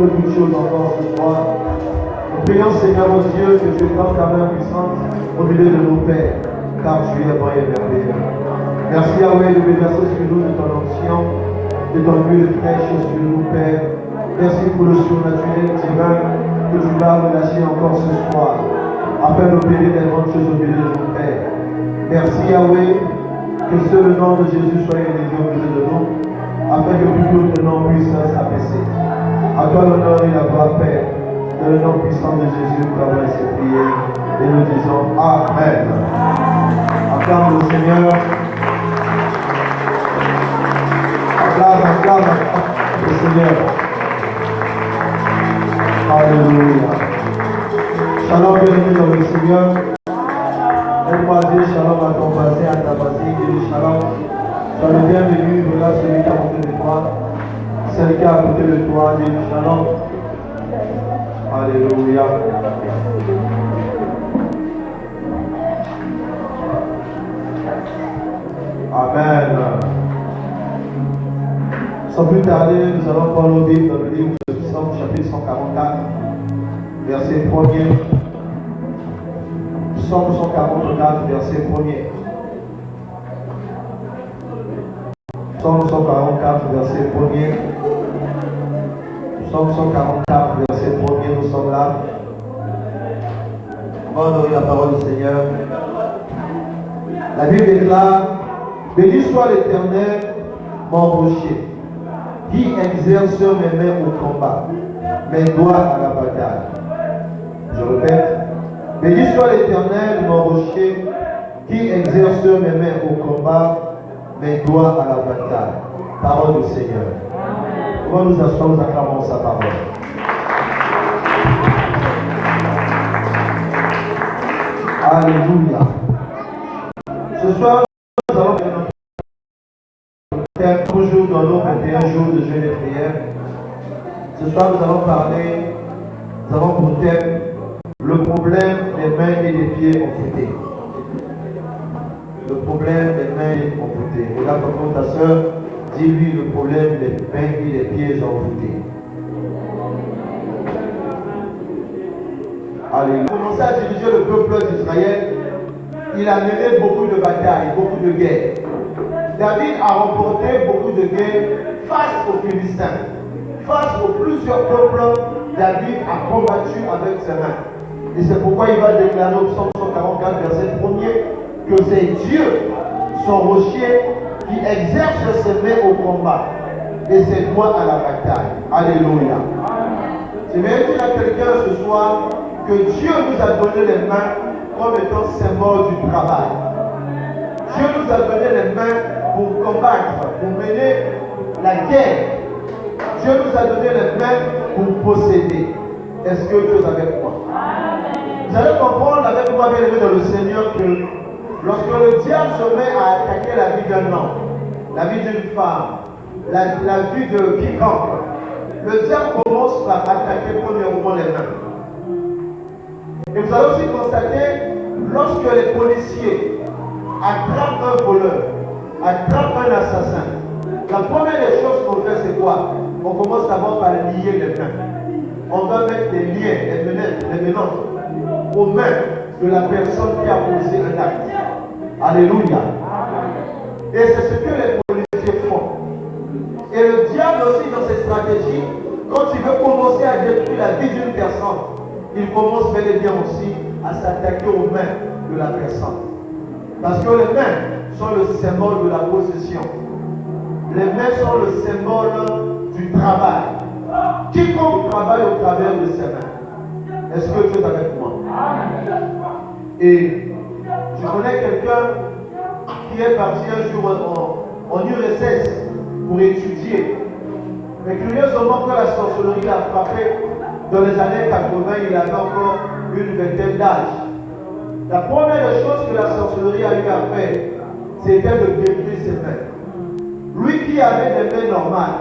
beaucoup de choses encore ce soir. Nous prions, Seigneur mon Dieu, que tu étends ta main puissante au milieu de nos pères, car tu es bon et merveilleux. Merci Yahweh de verser sur nous de ton onction, de ton huile fraîche sur nous, Père. Merci pour le surnaturel divin que tu vas relâcher encore ce soir, afin d'opérer des grandes choses au milieu de nos pères. Merci Yahweh, que seul le nom de Jésus soit élevé au milieu de nous, afin que plus d'autres noms puissent s'abaisser. À toi l'honneur et la gloire, Père, dans le nom puissant de Jésus, nous avons laissé prier et nous disons Amen. Acclame le Seigneur. Acclame le Seigneur. Alléluia. Shalom, bienvenue dans le Seigneur. Aide-moi à dire shalom à ton passé, à ta passé, et shalom. Sois le bienvenu, voilà celui qui est à côté de toi. Celle qui est à côté de toi, dis shalom. Alléluia. Amen. Sans plus tarder, nous allons prendre nos Bibles dans le livre de Psaume, chapitre 144, verset 1er. Psaume 144, verset 1er. Psaume 144, verset 1er. Psaume 144, verset 1er, nous sommes là. On va honorer la parole du Seigneur. La Bible déclare: béni soit l'Éternel, mon rocher, qui exerce mes mains au combat, mes doigts à la bataille. Je répète: béni soit l'Éternel, mon rocher, qui exerce mes mains au combat, mes doigts à la bataille. Parole du Seigneur. On va nous asseoir, nous acclamons sa parole. Alléluia. Ce soir, nous allons faire notre thème, toujours dans nos 21 jours de jeûne et prière. Ce soir, nous avons pour thème le problème des mains et des pieds amputés. Le problème des mains et amputés. Regarde comme ta soeur, dis-lui le problème des mains et des pieds amputés. Alléluia. Il a commencé à diriger le peuple d'Israël. Il a mené beaucoup de batailles, beaucoup de guerres. David a remporté beaucoup de guerres face aux Philistins. Face aux plusieurs peuples, David a combattu avec ses mains. Et c'est pourquoi il va déclarer au psaume 144, verset 1er, que c'est Dieu, son rocher, qui exerce ses mains au combat et ses doigts à la bataille. Alléluia. Je vais dire à quelqu'un ce soir que Dieu nous a donné les mains comme étant symbole du travail. Dieu nous a donné les mains pour combattre, pour mener la guerre. Dieu nous a donné les mains pour posséder. Est-ce que Dieu est avec moi? Vous allez comprendre avec moi, bien aimé dans le Seigneur, que lorsque le diable se met à attaquer la vie d'un homme, la vie d'une femme, la vie de quiconque, le diable commence par attaquer premièrement les mains. Et vous allez aussi constater, lorsque les policiers attrapent un voleur, attrapent un assassin, la première des choses qu'on fait, c'est quoi? On commence d'abord par lier les mains. On va mettre des liens, des menottes aux mains de la personne qui a posé un acte. Alléluia. Et c'est ce que les policiers font. Et le diable aussi, dans ses stratégies, quand il veut commencer à détruire la vie d'une personne, il commence bel et bien aussi à s'attaquer aux mains de la personne. Parce que les mains sont le symbole de la possession. Les mains sont le symbole du travail. Quiconque travaille au travers de ses mains. Est-ce que Dieu est avec moi? Et je connais quelqu'un qui est parti un jour en URSS pour étudier. Mais curieusement, quand la sorcellerie l'a frappé, dans les années 80, il avait encore une vingtaine d'âge. La première des choses que la sorcellerie a eu à faire, c'était de détruire ses mains. Lui qui avait des mains normales,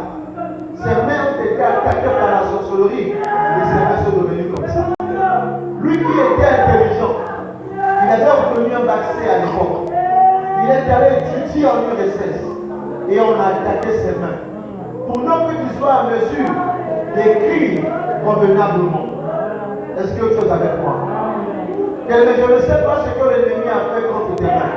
ses mains ont été attaquées par la sorcellerie et ses mains sont devenues comme ça. Lui qui était intelligent, il avait obtenu un vaccin à l'époque. Il est allé étudier en URSS et on a attaqué ses mains. Pour non que tu sois à mesure d'écrire convenablement. Est-ce que tu es avec moi? Je ne sais pas ce que l'ennemi a fait contre tes mains.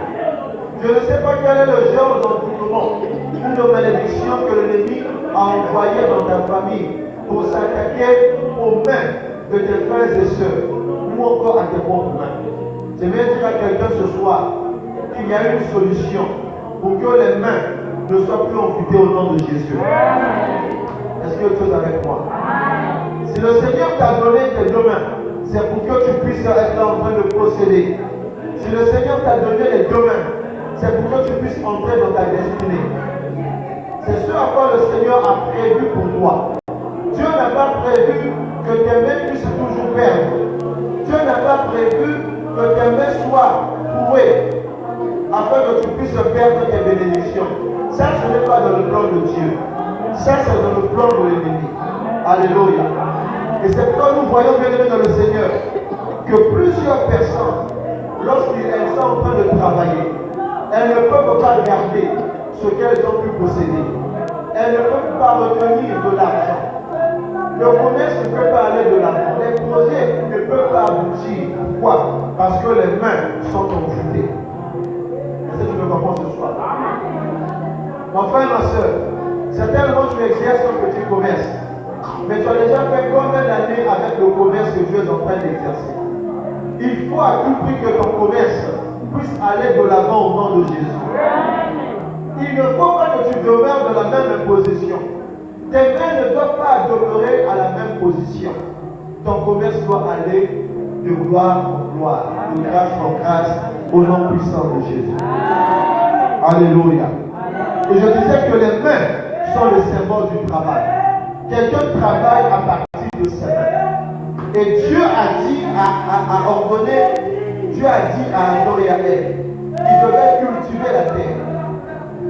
Je ne sais pas quel est le genre d'entournement ou de malédiction que l'ennemi a envoyé dans ta famille pour s'attaquer aux mains de tes frères et sœurs ou encore à tes propres mains. Je vais dire à quelqu'un ce soir qu'il y a une solution pour que les mains ne soient plus amputées au nom de Jésus. Est-ce que tu es avec moi? Si le Seigneur t'a donné tes deux mains, c'est pour que tu puisses être là en train de procéder. Si le Seigneur t'a donné les deux mains, c'est pour que tu puisses entrer dans ta destinée. C'est ce à quoi le Seigneur a prévu pour toi. Dieu n'a pas prévu que tes mains puissent toujours perdre. Dieu n'a pas prévu que tes mains soient trouées afin que tu puisses perdre tes bénédictions. Ça, ce n'est pas dans le plan de Dieu. Ça, c'est dans le plan de l'ennemi. Alléluia. Et c'est pourquoi nous voyons bien dans le Seigneur que plusieurs personnes, lorsqu'elles sont en train de travailler, elles ne peuvent pas garder ce qu'elles ont pu posséder. Elles ne peuvent pas retenir de l'argent. Le commerce ne peut pas aller de l'avant. Les projets ne peuvent pas aboutir. Pourquoi? Parce que les mains sont envoûtées. Est-ce que tu me comprends ce soir? Mon frère, ma soeur, certainement tu exerces un petit commerce. Mais tu as déjà fait combien d'années avec le commerce que tu es en train d'exercer? Il faut à tout prix que ton commerce puisse aller de l'avant au nom de Jésus. Il ne faut pas que tu demeures dans la même position. Tes mains ne doivent pas demeurer à la même position. Ton commerce doit aller de gloire en gloire, de grâce en grâce, au nom puissant de Jésus. Alléluia. Et je disais que les mains sont le symbole du travail. Quelqu'un travaille à partir de ses mains. Et Dieu a dit, a ordonné, Dieu a dit à Adam et à Ève qu'ils devaient cultiver la terre.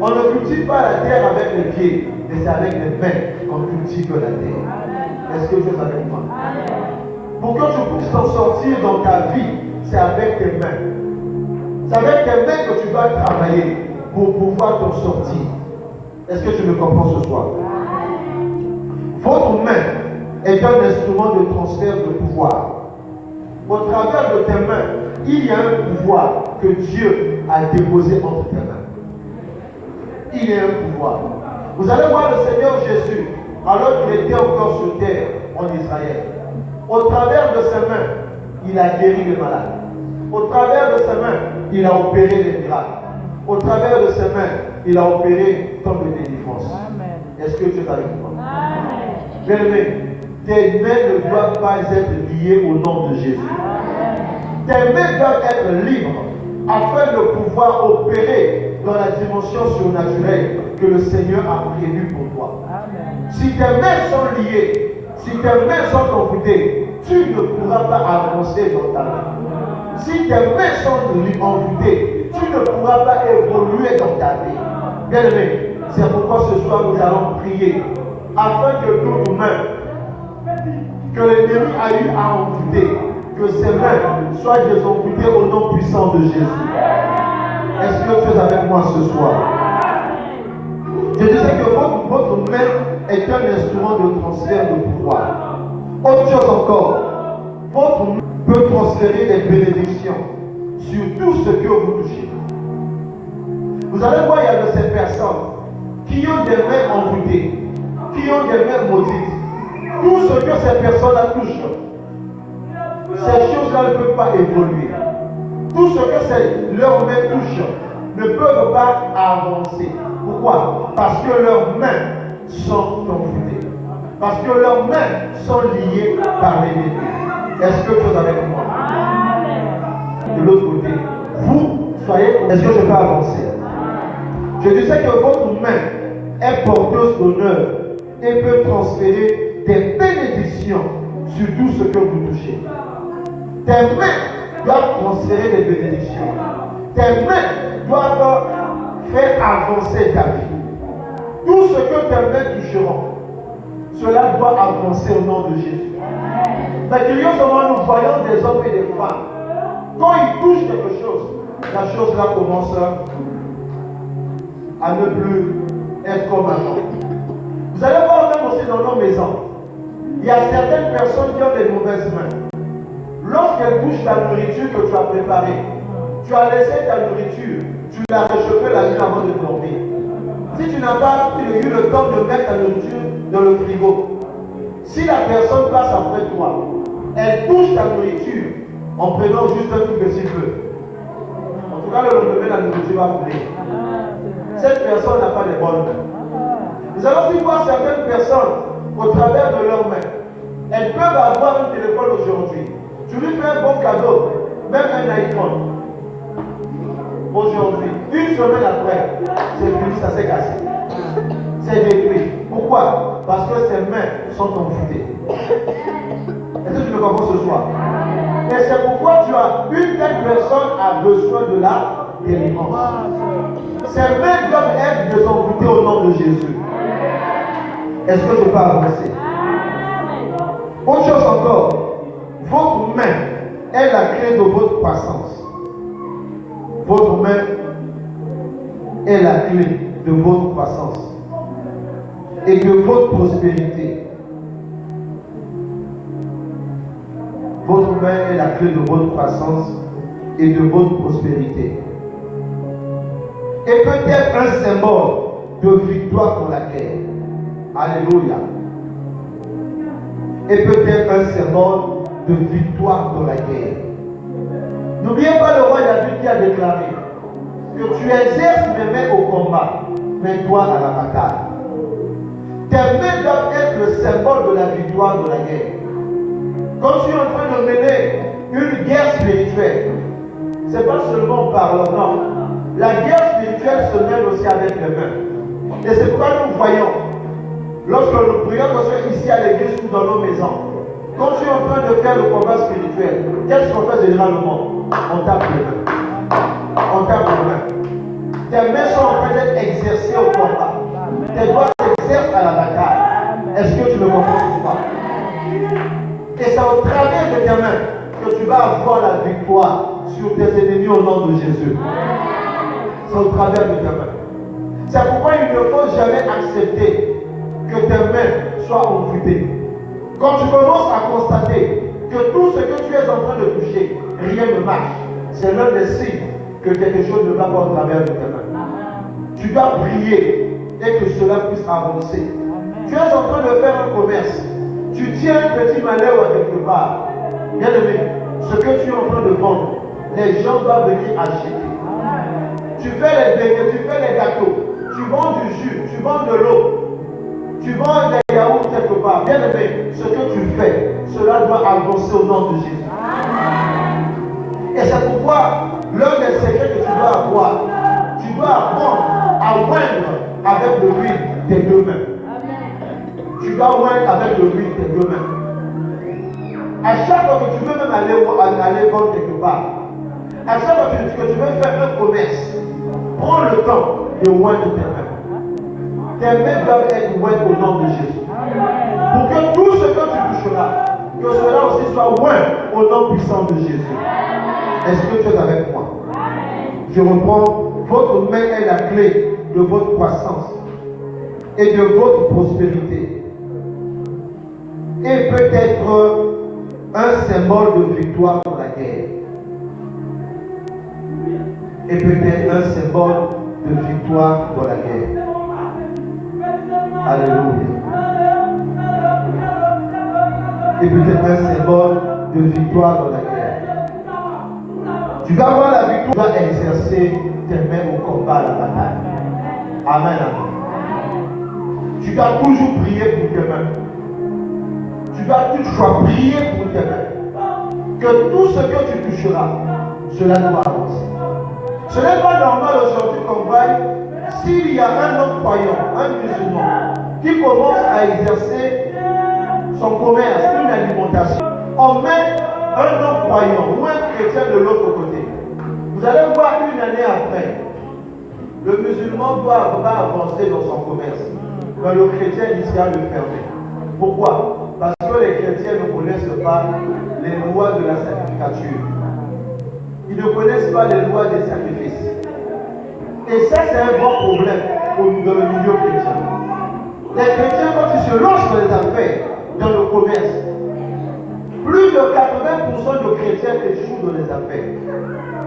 On ne cultive pas la terre avec les pieds, mais c'est avec les mains qu'on cultive la terre. Est-ce que tu es avec moi? Pour que tu puisses t'en sortir dans ta vie, c'est avec tes mains. C'est avec tes mains que tu dois travailler pour pouvoir t'en sortir. Est-ce que tu me comprends ce soir? Votre main est un instrument de transfert de pouvoir. Au travers de tes mains, il y a un pouvoir que Dieu a déposé entre tes mains. Il y a un pouvoir. Vous allez voir le Seigneur Jésus, alors qu'il était encore sur terre en Israël. Au travers de ses mains, il a guéri les malades. Au travers de ses mains, il a opéré les miracles. Au travers de ses mains, il a opéré tant de délivrances. Est-ce que tu es avec moi? Bien-aimé, tes mains ne doivent pas être liées au nom de Jésus. Tes mains doivent être libres afin de pouvoir opérer dans la dimension surnaturelle que le Seigneur a prévue pour toi. Si tes mains sont liées, si tes mains sont envoûtées, tu ne pourras pas avancer dans ta vie. Si tes mains sont envoûtées, tu ne pourras pas évoluer dans ta vie. Bien-aimé, c'est pourquoi ce soir nous allons prier afin que nos mains, que l'ennemi a eu à envoûter, que ses mains soient désenvoûtées au nom puissant de Jésus. Est-ce que tu es avec moi ce soir? Je disais que votre main est un instrument de transfert de pouvoir. Autre chose encore, votre main peut transférer des bénédictions sur tout ce que vous touchez. Vous allez voir, il y a de ces personnes qui ont des mains envoûtées, qui ont des mains maudites. Tout ce que ces personnes-là touchent, ces choses-là ne peuvent pas évoluer. Tout ce que leurs mains touchent ne peuvent pas avancer. Pourquoi? Parce que leurs mains sont envoûtées. Parce que leurs mains sont liées par l'ennemi. Est-ce que vous êtes avec moi? De l'autre côté, vous soyez. Est-ce que je peux avancer? Je disais que votre main est porteuse d'honneur et peut transférer des bénédictions sur tout ce que vous touchez. Tes mains doivent transférer des bénédictions. Tes mains doivent faire avancer ta vie. Tout ce que tes mains toucheront, cela doit avancer au nom de Jésus. Mais curieusement, nous voyons des hommes et des femmes. Quand ils touchent quelque chose, la chose là commence à ne plus être comme avant. Vous allez voir même aussi dans nos maisons. Il y a certaines personnes qui ont des mauvaises mains. Lorsqu'elles touchent la nourriture que tu as préparée, tu as laissé ta nourriture, tu l'as réchauffée la nuit avant de dormir. Si tu n'as pas eu le temps de mettre ta nourriture dans le frigo, si la personne passe après toi, elle touche ta nourriture en prenant juste un tout petit peu. En tout cas, le lendemain, la nourriture va couler. Cette personne n'a pas de bonnes mains. Nous allons aussi voir certaines personnes au travers de leurs mains. Elles peuvent avoir un téléphone aujourd'hui. Tu lui fais un bon cadeau, même un iPhone. Aujourd'hui, une semaine après, c'est fini, ça s'est cassé. C'est détruit. Pourquoi? Parce que ses mains sont envoûtées. Est-ce que tu me comprends ce soir? Et c'est pourquoi tu as une telle personne a besoin de la délivrance. Ces mains doivent être désenvoûtées au nom de Jésus. Est-ce que je peux avancer? Autre chose encore, votre main est la clé de votre croissance. Votre main est la clé de votre croissance et de votre prospérité. Votre main est la clé de votre croissance et de votre prospérité. Et peut-être un symbole de victoire pour la guerre. Alléluia. Et peut-être un symbole de victoire dans la guerre. N'oubliez pas le roi David qui a déclaré que tu exerces mes mains au combat, mais toi à la bataille. Tes mains doivent être le symbole de la victoire de la guerre. Quand tu es en train de mener une guerre spirituelle, ce n'est pas seulement par le nom. La guerre spirituelle se mène aussi avec les mains. Et c'est pourquoi nous voyons, lorsque nous prions ici à l'église ou dans nos maisons, quand tu es en train de faire le combat spirituel, qu'est-ce qu'on fait généralement? On tape les mains. On tape les mains. Tes mains sont en train d'être exercées au combat. Tes doigts s'exercent à la bataille. Est-ce que tu me comprends ou pas? Et c'est au travers de tes mains que tu vas avoir la victoire sur tes ennemis au nom de Jésus. C'est au travers de tes mains. C'est pourquoi il ne faut jamais accepter que tes mains soient envoûtées. Quand tu commences à constater que tout ce que tu es en train de toucher, rien ne marche, c'est l'un des signes que quelque chose ne va pas au travers de tes mains. Tu dois prier et que cela puisse avancer. Tu es en train de faire un commerce. Tu tiens un petit malheur quelque part. Bien aimé, ce que tu es en train de vendre, les gens doivent venir acheter. Tu fais les beignets, tu fais les gâteaux, tu vends du jus, tu vends de l'eau. Tu vends des yaourts quelque part. Bien aimé, ce que tu fais, cela doit avancer au nom de Jésus. Et c'est pourquoi l'un des secrets que tu dois avoir, tu dois apprendre à oindre avec le huile tes deux mains. Tu dois oindre avec le huile tes deux mains. À chaque fois que tu veux même aller vendre quelque part, à chaque fois que tu veux faire un commerce, prends le temps de oindre tes mains. Tes mains doivent être ointes au nom de Jésus. Pour que tout ce que tu toucheras, que cela aussi soit oint au nom puissant de Jésus. Est-ce que tu es avec moi? Je reprends. Votre main est la clé de votre croissance et de votre prospérité. Et peut-être un symbole de victoire pour la guerre. Et peut-être un symbole de victoire dans la guerre. Alléluia. Et peut-être un symbole de victoire dans la guerre. Tu vas avoir la victoire, tu vas exercer tes mains au combat, à la bataille. Amen, amen. Tu dois toujours prier pour tes mains. Tu dois toujours prier pour tes mains. Que tout ce que tu toucheras, cela doit avancer. Ce n'est pas normal aujourd'hui qu'on vaille s'il y a un autre croyant, un musulman, qui commence à exercer son commerce, une alimentation. On met un non-croyant ou un chrétien de l'autre côté. Vous allez voir une année après, le musulman doit avancer dans son commerce. Mais le chrétien initial le fermer. Pourquoi? Parce que les chrétiens ne connaissent pas les lois de la sacrificature. Ils ne connaissent pas les lois des sacrifices. Et ça, c'est un grand problème dans le milieu chrétien. Les chrétiens, quand ils se lancent dans les affaires, dans le commerce, business. Plus de 80% de chrétiens échouent dans les affaires.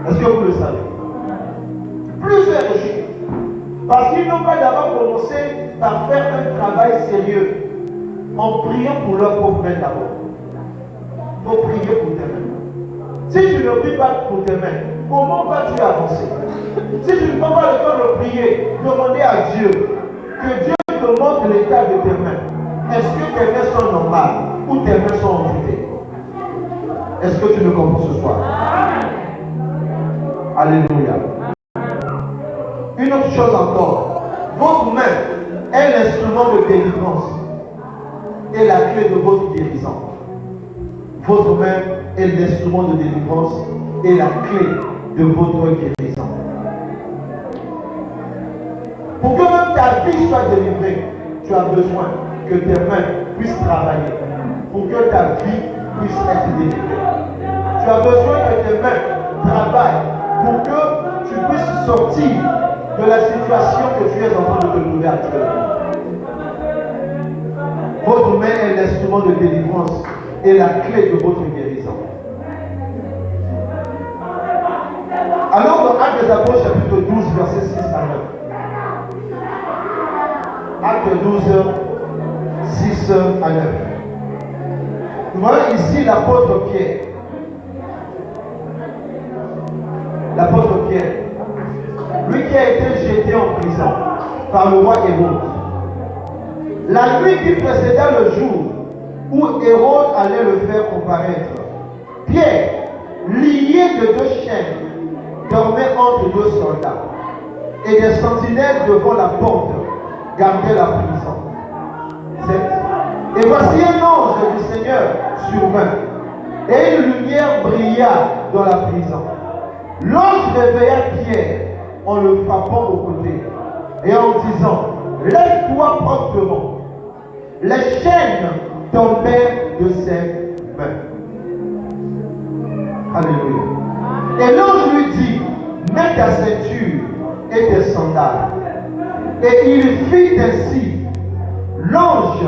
Est-ce que vous le savez? Plusieurs échouent. Parce qu'ils n'ont pas d'abord commencé par faire un travail sérieux en priant pour leur propre main d'abord. Il faut prier pour tes mains. Si tu ne pries pas pour tes mains, comment vas-tu avancer? Si tu ne prends pas le temps de prier, demander à Dieu, que Dieu te montre l'état de tes mains. Est-ce que tes mains sont normales ou tes mains sont amputées? Est-ce que tu me comprends ce soir? Alléluia. Une autre chose encore, votre main est l'instrument de délivrance et la clé de votre guérison. Votre main est l'instrument de délivrance et la clé de votre guérison. Pour que même ta vie soit délivrée, tu as besoin que tes mains puissent travailler. Pour que ta vie puisse être délivrée. Tu as besoin que tes mains travaillent pour que tu puisses sortir de la situation que tu es en train de te trouver actuellement. Votre main est l'instrument de délivrance et la clé de votre guérison. Alors dans Actes des Apôtres chapitre 12 verset 6 à 9. Actes 12 6 à 9. Nous voyons ici l'apôtre Pierre. L'apôtre Pierre, lui qui a été jeté en prison par le roi Hérode. La nuit qui précéda le jour où Hérode allait le faire comparaître, Pierre, lié de deux chaînes, dormait entre deux soldats, et des sentinelles devant la porte gardaient la prison. Et voici un ange du Seigneur survint, et une lumière brilla dans la prison. L'ange réveilla Pierre en le frappant au côté et en disant, lève-toi promptement. Les chaînes tombaient de ses mains. Alléluia. Et l'ange lui dit, mets ta ceinture et tes sandales. Et il fit ainsi. L'ange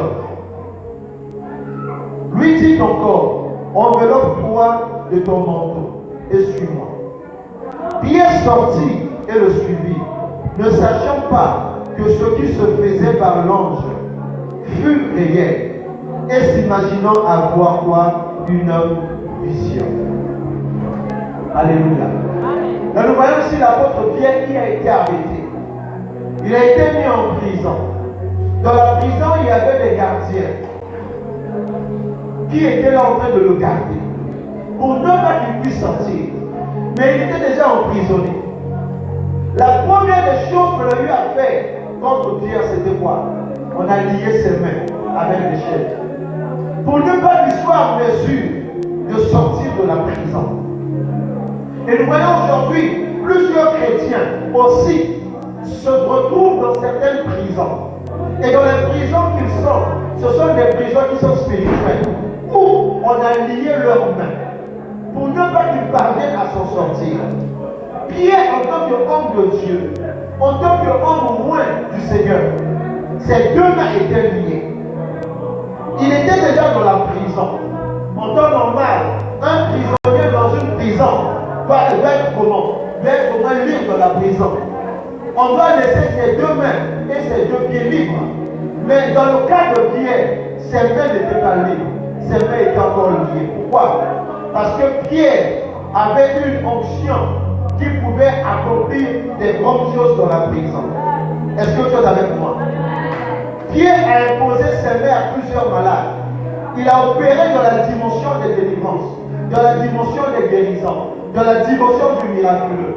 lui dit encore, enveloppe-toi de ton manteau et suis-moi. Pierre sortit et le suivit, ne sachant pas que ce qui se faisait par l'ange fut réel, et s'imaginant avoir quoi? Une vision. Alléluia. Là, nous voyons aussi l'apôtre Pierre qui a été arrêté. Il a été mis en prison. Dans la prison, il y avait des gardiens qui étaient là en train de le garder pour ne pas qu'il puisse sortir. Mais il était déjà emprisonné. La première des choses que lui a fait contre Pierre, c'était quoi? On a lié ses mains avec les chaînes. Pour ne pas qu'il soit en mesure de sortir de la prison. Et nous voyons aujourd'hui plusieurs chrétiens aussi se retrouvent dans certaines prisons. Et dans les prisons qu'ils sont, ce sont des prisons qui sont spirituelles, où on a lié leurs mains pour ne pas qu'ils parviennent à s'en sortir. Pierre, en tant qu'homme de Dieu, en tant qu'homme loin du Seigneur, ses deux mains étaient liées. Il était déjà dans la prison. En temps normal, un prisonnier dans une prison va être comment? Va être comment libre dans la prison. On doit laisser ses deux mains et ses deux pieds libres. Mais dans le cas de Pierre, ses mains n'étaient pas libres. Ses mains étaient encore liées. Pourquoi? Parce que Pierre avait une onction qui pouvait accomplir des grandes choses dans la prison. Est-ce que tu es avec moi? Pierre a imposé ses mains à plusieurs malades. Il a opéré dans la dimension des délivrances, dans la dimension des guérisons, dans la dimension du miraculeux.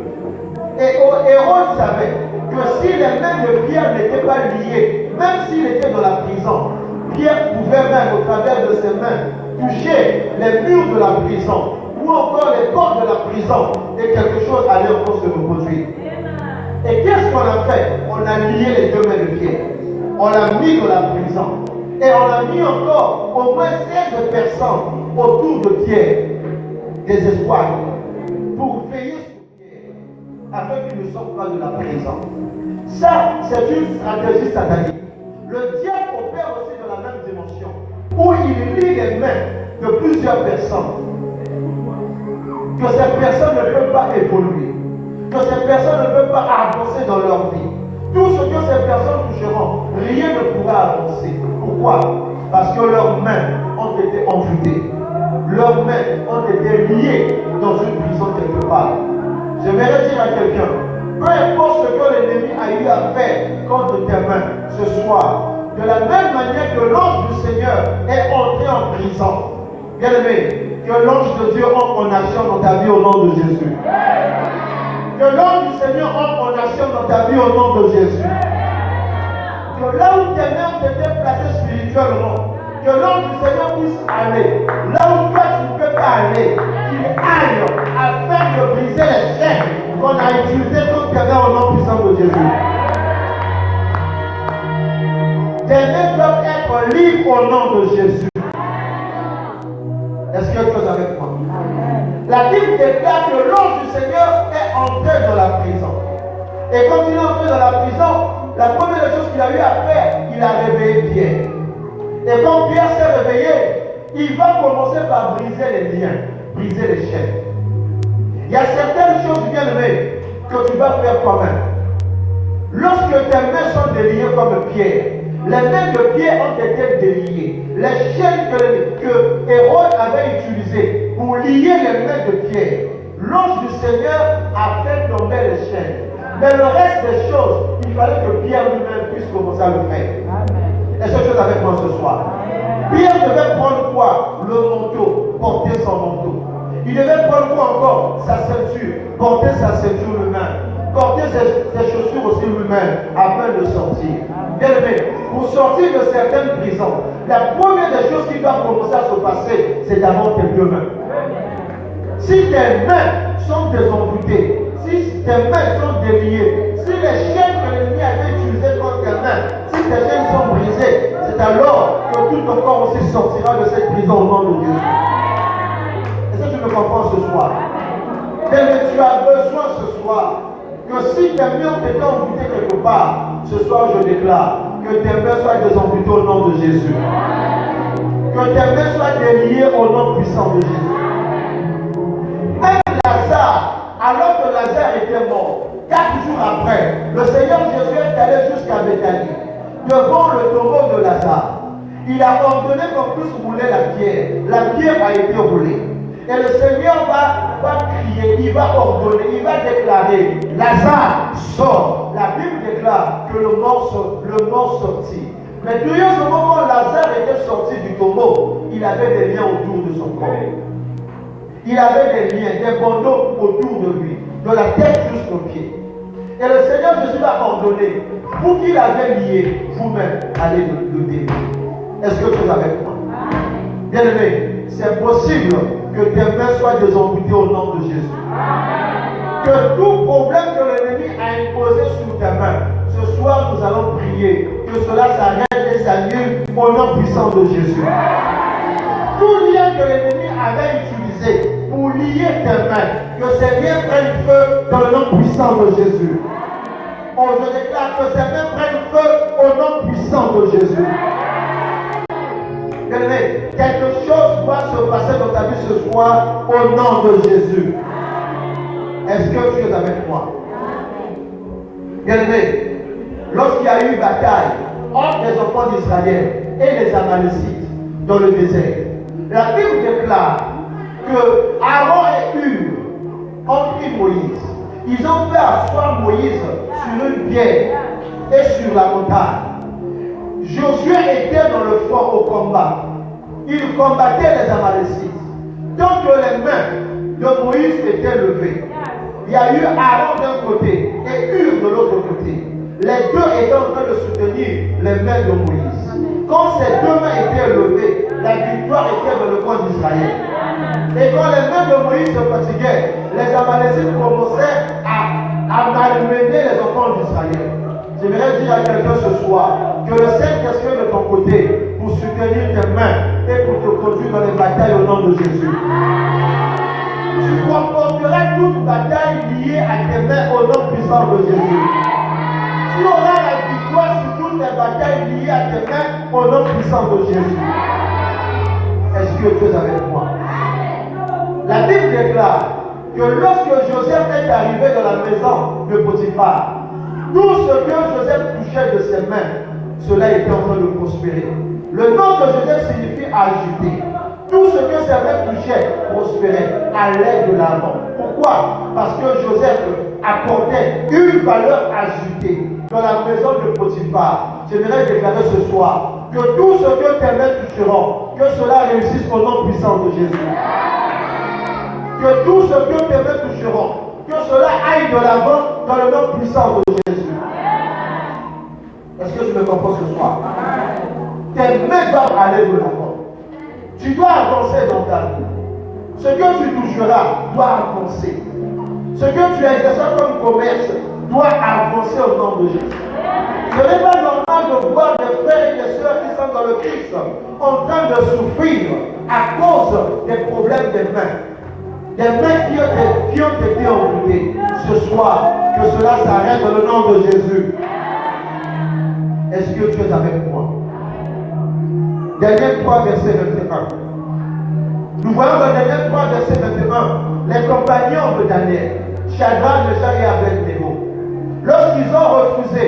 Et Hérode savait que si les mains de Pierre n'étaient pas liées, même s'il était dans la prison, Pierre pouvait même au travers de ses mains toucher les murs de la prison ou encore les portes de la prison et quelque chose allait encore se reproduire. Et qu'est-ce qu'on a fait? On a lié les deux mains de Pierre. On l'a mis dans la prison. Et on a mis encore au moins 16 personnes autour de Pierre, des espoirs, pour veiller sur Pierre, afin qu'il ne sorte pas de la prison. Ça, c'est une stratégie satanique. Le diable opère aussi dans la même dimension. où il lie les mains de plusieurs personnes, que ces personnes ne peuvent pas évoluer, que ces personnes ne peuvent pas avancer dans leur vie. Tout ce que ces personnes toucheront, rien ne pourra avancer. Pourquoi? Parce que leurs mains ont été amputées. Leurs mains ont été liées dans une prison quelque part. J'aimerais dire à quelqu'un, peu importe ce que l'ennemi a eu à faire contre tes mains ce soir, de la même manière que l'ange du Seigneur est entré en prison, bien aimé, que l'ange de Dieu entre en action dans ta vie au nom de Jésus. Que l'ange du Seigneur entre en action dans ta vie au nom de Jésus. Que là où tes mains ont été placées spirituellement, que l'ange du Seigneur puisse aller. Là où toi tu ne peux pas aller, qu'il aille afin de briser les chaînes qu'on a utilisées contre tes mains au nom puissant de Jésus. Tes mains doivent être libres au nom de Jésus. Est-ce que tu es avec moi? La Bible déclare que l'ange du Seigneur est entré dans la prison. Et quand il est entré dans la prison, la première chose qu'il a eu à faire, il a réveillé Pierre. Et quand Pierre s'est réveillé, il va commencer par briser les liens, briser les chaînes. Il y a certaines choses, bien aimées, que tu vas faire toi-même. Lorsque tes mains sont déliées comme Pierre, les mains de Pierre ont été déliées. Les chaînes que Hérode avait utilisées pour lier les mains de Pierre, l'ange du Seigneur a fait tomber les chaînes. Mais le reste des choses, il fallait que Pierre lui-même puisse commencer à le faire. Est-ce que tu es avec moi ce soir? Pierre devait prendre quoi? Le manteau, porter son manteau. Il devait prendre quoi encore? Sa ceinture, porter sa ceinture lui-même. Porter ses chaussures aussi lui-même afin de sortir. Bien aimé, pour sortir de certaines prisons, la première des choses qui doit commencer à se passer, c'est d'abord tes deux mains. Si tes mains sont désamputées, si tes mains sont déliées, si les chaînes que l'ennemi avait utilisées contre tes mains, si tes chaînes sont brisées, c'est alors que tout ton corps aussi sortira de cette prison au nom de Dieu. Est-ce que tu me comprends ce soir? Mais tu as besoin ce soir que si tes mains ont été amputées quelque part, ce soir je déclare que tes mains soient désamputées au nom de Jésus. Que tes mains soient déliées au nom puissant de Jésus. Même Lazare, alors que Lazare était mort, 4 jours après, le Seigneur Jésus est allé jusqu'à Béthanie, devant le tombeau de Lazare. Il a ordonné qu'on puisse rouler la pierre. La pierre a été roulée. Et le Seigneur va crier, il va ordonner, il va déclarer, Lazare sort. La Bible déclare que le mort sortit. Mais durant ce moment, Lazare était sorti du tombeau. Il avait des liens autour de son corps. Il avait des liens, des bandeaux autour de lui, de la tête jusqu'aux pieds. Et le Seigneur Jésus va ordonner, vous qui l'avez lié, vous-même, allez le délivrer. Est-ce que tu es avec moi? Bien aimé, c'est possible que tes mains soient désamputées au nom de Jésus. Que tout problème que l'ennemi a imposé sur tes mains, ce soir nous allons prier que cela s'arrête et s'annule au nom puissant de Jésus. Tout lien que l'ennemi avait utilisé pour lier tes mains, que ces liens prennent feu dans le nom puissant de Jésus. Oh, je déclare que ces mains prennent feu au nom puissant de Jésus. Bien-aimé, quelque chose doit se passer dans ta vie ce soir au nom de Jésus. Est-ce que tu es avec moi? Bien-aimé, lorsqu'il y a eu bataille entre les enfants d'Israël et les Amalécites dans le désert, la Bible déclare que Aaron et Hur ont pris Moïse. Ils ont fait asseoir Moïse sur une pierre et sur la montagne. Josué était dans le fort au combat. Il combattait les Amalécites. Tant que les mains de Moïse étaient levées, il y a eu Aaron d'un côté et Hur de l'autre côté. Les deux étaient en train de soutenir les mains de Moïse. Quand ces deux mains étaient levées, la victoire était dans le camp d'Israël. Et quand les mains de Moïse se fatiguaient, les Amalécites commençaient à malmener les enfants d'Israël. J'aimerais dire à quelqu'un ce soir que le Seigneur est de ton côté pour soutenir tes mains et pour te conduire dans les batailles au nom de Jésus. Tu remporteras toute bataille liée à tes mains au nom puissant de Jésus. Tu auras la victoire sur toutes les batailles liées à tes mains au nom puissant de Jésus. que tu es avec moi? La Bible déclare que lorsque Joseph est arrivé dans la maison de Potiphar, tout ce que Joseph touchait de ses mains, cela était en train de prospérer. Le nom de Joseph signifie ajouter. Tout ce que ses mains touchaient prospérait, allait de l'avant. Pourquoi? Parce que Joseph apportait une valeur ajoutée dans la maison de Potiphar. J'aimerais déclarer ce soir que tout ce que tes mains toucheront, que cela réussisse au nom puissant de Jésus. Que tout ce que tes mains toucheront, que cela aille de l'avant dans le nom puissant de Jésus. Est-ce que tu me comprends ce soir? Tes mains doivent aller de l'avant. Tu dois avancer dans ta vie. Ce que tu toucheras doit avancer. Ce que tu exerces comme commerce doit avancer au nom de Jésus. Ce n'est pas normal de voir des frères et des sœurs qui sont dans le Christ en train de souffrir à cause des problèmes des mains. Des mains qui ont été envoûtées. Ce soir, que cela s'arrête dans le nom de Jésus. Est-ce que tu es avec moi? Daniel 3, verset 21. Nous voyons dans Daniel 3, verset 21, les compagnons de Daniel, Shadrach, Meshach et Abednego, lorsqu'ils ont refusé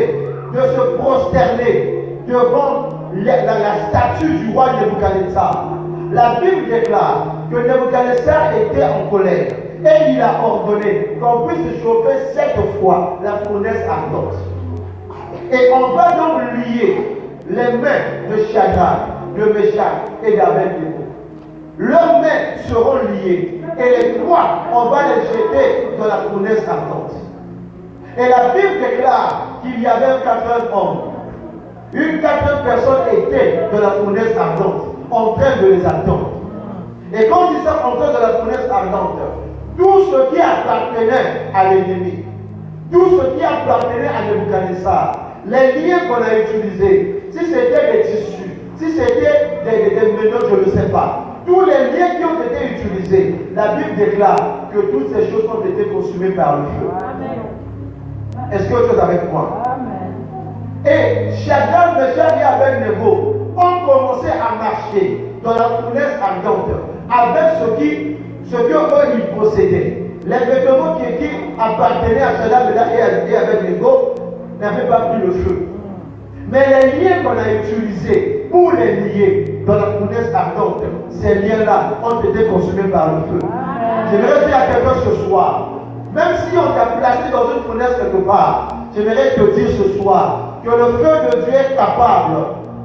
de se prosterner devant la statue du roi Nebuchadnezzar, la Bible déclare que Nebuchadnezzar était en colère et il a ordonné qu'on puisse chauffer 7 fois la fournaise ardente. Et on va donc lier les mains de Shadrach, de Meshach et d'Abednego. Leurs mains seront liées et les trois, on va les jeter dans la fournaise ardente. Et la Bible déclare qu'il y avait un quatrième homme. Une quatrième personne était dans la fournaise ardente, en train de les attendre. Et quand ils sont entrés dans la fournaise ardente, tout ce qui appartenait à l'ennemi, tout ce qui appartenait à Nebuchadnezzar, les liens qu'on a utilisés, si c'était des tissus, si c'était des mélanges, je ne sais pas, tous les liens qui ont été utilisés, la Bible déclare que toutes ces choses ont été consumées par le feu. Amen. Est-ce que tu es avec moi? Amen. Et Shadrach, Meshach et Abednego ont commencé à marcher dans la fournaise ardente avec ce que eux ils possédaient. Les vêtements qui appartenaient à Shadrach, Meshach et Abednego n'avaient pas pris le feu. Mais les liens qu'on a utilisés pour les lier dans la fournaise ardente, ces liens-là ont été consumés par le feu. J'aimerais dire à quelqu'un ce soir, même si on t'a placé dans une fournaise quelque part, j'aimerais te dire ce soir que le feu de Dieu est capable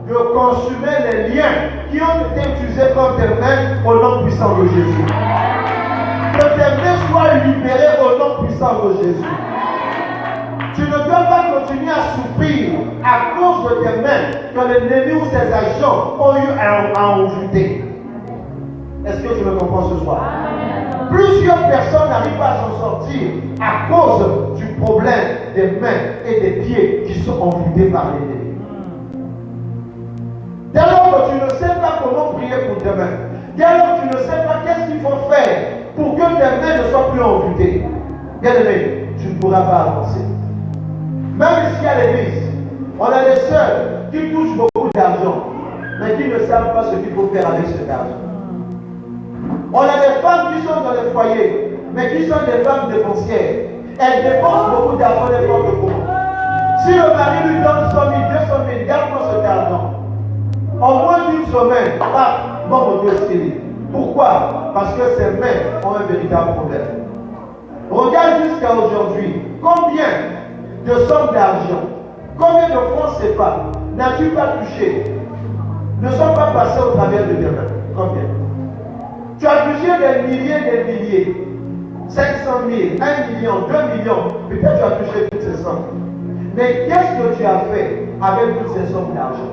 de consumer les liens qui ont été utilisés comme tes mains au nom puissant de Jésus. Que tes mains soient libérées au nom puissant de Jésus. Tu ne dois pas continuer à souffrir à cause de tes mains que l'ennemi ou ses agents ont eu à envoûter. Est-ce que tu me comprends ce soir? Plusieurs personnes n'arrivent pas à s'en sortir à cause du problème des mains et des pieds qui sont envoûtés par l'ennemi. Dès lors que tu ne sais pas comment prier pour tes mains, dès lors que tu ne sais pas qu'est-ce qu'il faut faire pour que tes mains ne soient plus envoûtées, bien aimé, tu ne pourras pas avancer. Même ici à l'église, on a des sœurs qui touchent beaucoup d'argent, mais qui ne savent pas ce qu'il faut faire avec cet argent. On a des femmes qui sont dans les foyers, mais qui sont des femmes dépensières. Elles dépensent beaucoup d'argent n'importe comment. Si le mari lui donne 100 000, 200 000, garde-moi cet argent. En moins d'une semaine, bon Dieu s'il. Pourquoi? Parce que ses mains ont un véritable problème. Regarde jusqu'à aujourd'hui, combien de sommes d'argent, combien de francs CFA n'as-tu pas touché, ne sont pas passés au travers de tes mains? Combien? Tu as touché des milliers, 500 000, 1 million, 2 millions, peut-être tu as touché toutes ces sommes. Mais qu'est-ce que tu as fait avec toutes ces sommes d'argent?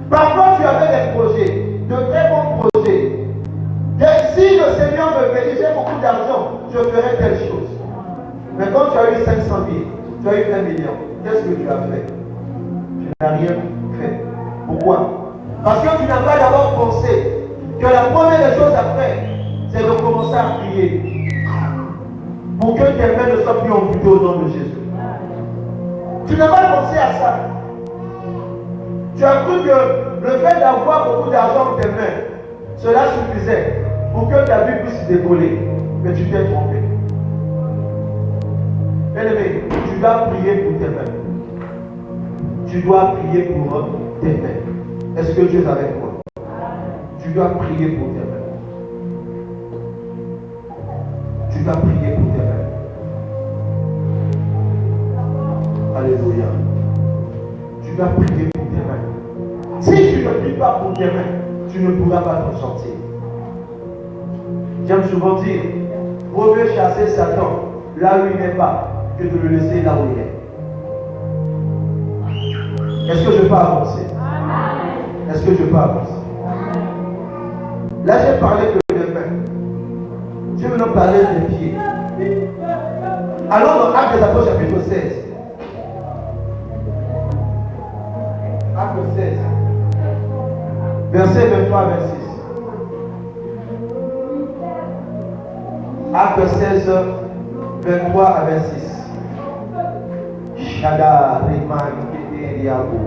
Parfois tu avais des projets, de très bons projets. Et si le Seigneur me bénissait beaucoup d'argent, je ferais telle chose. Mais quand tu as eu 500 000, tu as eu 1 million, qu'est-ce que tu as fait? Tu n'as rien fait. Pourquoi? Parce que tu n'as pas d'abord pensé que la première des choses à faire, c'est de commencer à prier pour que tes mains ne soient plus envoûtées au nom de Jésus. Tu n'as pas pensé à ça. Tu as cru que Le fait d'avoir beaucoup d'argent dans tes mains, cela suffisait pour que ta vie puisse décoller. Mais tu t'es trompé. Bien-aimé, tu dois prier pour tes mains. Tu dois prier pour tes mains. Est-ce que Dieu est avec moi? Tu dois prier pour tes mains. Tu dois prier pour tes mains. Alléluia. Tu dois prier pour tes mains. Si tu ne pries pas pour tes mains, tu ne pourras pas t'en sortir. J'aime souvent dire, vaut mieux chasser Satan là où il n'est pas que de le laisser là où il est. Est-ce que je peux avancer? Est-ce que je peux avancer? Là, j'ai parlé que des mains. Je vais maintenant parler des pieds. Allons dans Actes des Apôtres chapitre 16. Actes 16. Verset 23 à 26. Actes 16, 23 à 26. Shada, Riman, Kete, Diabo.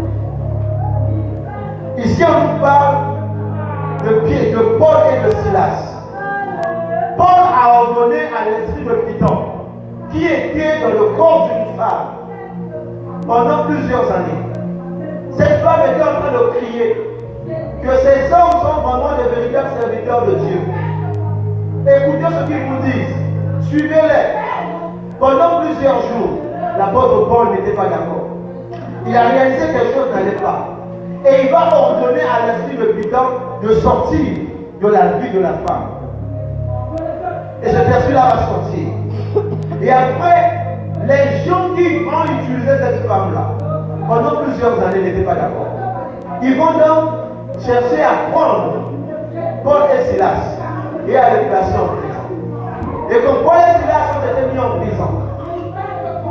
Ici, on nous parle de pied, de Paul et de Silas. Paul a ordonné à l'esprit de Python, qui était dans le corps d'une femme pendant plusieurs années. Cette femme était en train de crier que ces hommes sont vraiment des véritables serviteurs de Dieu. Écoutez ce qu'ils vous disent, suivez-les. Pendant plusieurs jours, l'apôtre Paul n'était pas d'accord. Il a réalisé que quelque chose n'allait pas. Et il va ordonner à l'esprit de Python de sortir de la vie de la femme. Et cet esprit-là va sortir. Et après, les gens qui ont utilisé cette femme-là, pendant plusieurs années, n'étaient pas d'accord. Ils vont donc chercher à prendre Paul et Silas et à les placer en prison. Et comme Paul et Silas ont été mis en prison,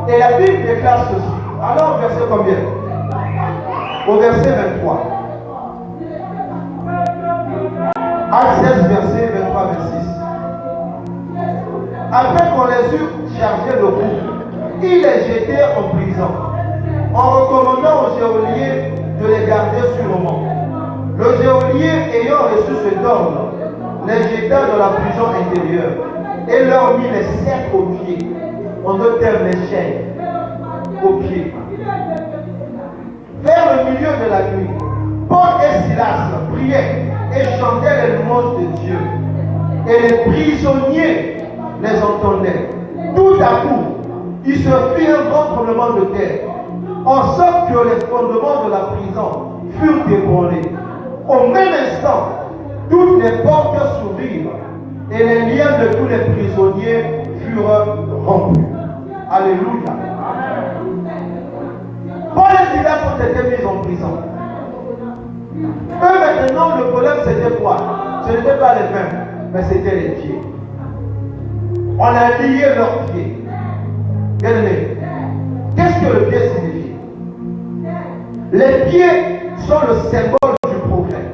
et la Bible déclare ceci. Alors, au verset combien? Au verset 23. Actes 16, verset 23-26. Après qu'on les eut chargés de coups, ils les jetèrent en prison, en recommandant au geôlier de les garder sûrement. Le geôlier, ayant reçu cet ordre, les jeta dans la prison intérieure et leur mit les cercles aux pieds, en d'autres termes les chaînes aux pieds. Vers le milieu de la nuit, Paul et Silas priaient et chantaient les louanges de Dieu. Et les prisonniers les entendaient. Tout à coup, il se fit un grand tremblement de terre, en sorte que les fondements de la prison furent ébranlés. Au même instant, toutes les portes s'ouvrirent et les liens de tous les prisonniers furent rompus. Alléluia. Paul et Silas ont été mis en prison. Eux maintenant, le problème c'était quoi? Ce n'était pas les mains, mais c'était les pieds. On a lié leurs pieds. Bien aimé, qu'est-ce que le pied signifie? Les pieds sont le symbole du progrès.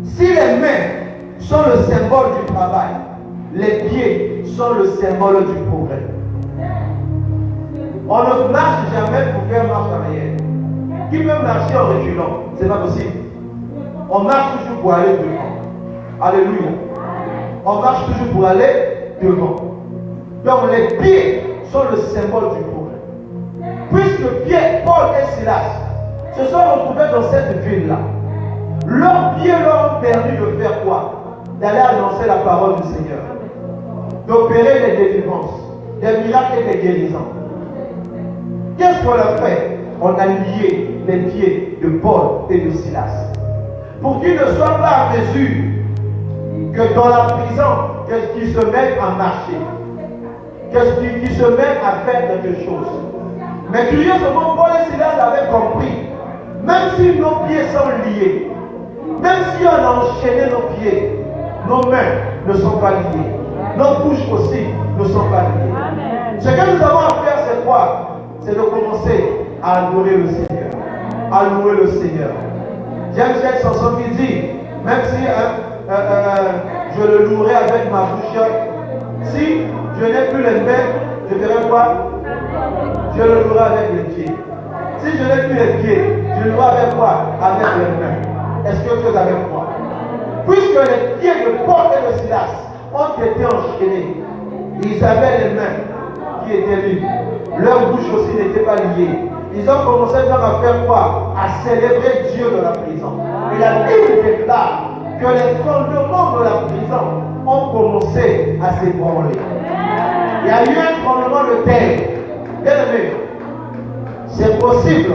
Si les mains sont le symbole du travail, les pieds sont le symbole du progrès. On ne marche jamais pour faire marche arrière. Qui peut marcher en reculant? Ce n'est pas possible. On marche toujours pour aller devant. Alléluia. On marche toujours pour aller devant. Donc les pieds sont le symbole du progrès. Puisque Pierre, Paul et Silas se sont retrouvés dans cette ville-là, leurs pieds leur ont permis de faire quoi? D'aller annoncer la parole du Seigneur, d'opérer des délivrances, des miracles et des guérisons. Qu'est-ce qu'on a fait? On a lié les pieds de Paul et de Silas pour qu'ils ne soient pas à mesure que dans la prison, qu'ils se mettent à marcher, qu'ils se mettent à faire quelque chose. Mais curieusement, Paul et Silas avaient compris, même si nos pieds sont liés, même si on a enchaîné nos pieds, nos mains ne sont pas liées, nos bouches aussi ne sont pas liées. Ce que nous avons à faire, c'est quoi? C'est de commencer à adorer le Seigneur, à louer le Seigneur. J'aime cette chanson qui dit, même si je le louerai avec ma bouche, si je n'ai plus les mains, je ferai quoi? Je le louerai avec les pieds. Si je n'ai plus les pieds, je Je le vois avec quoi? Avec les mains. Est-ce que tu es avec moi? Puisque les pieds de Paul et de Silas ont été enchaînés, ils avaient les mains qui étaient libres. Leur bouche aussi n'était pas liée. Ils ont commencé donc à faire quoi? À célébrer Dieu dans la prison. Et la Bible déclare que les fondements de la prison ont commencé à s'ébranler. Il y a eu un tremblement de terre. Bien aimé, c'est possible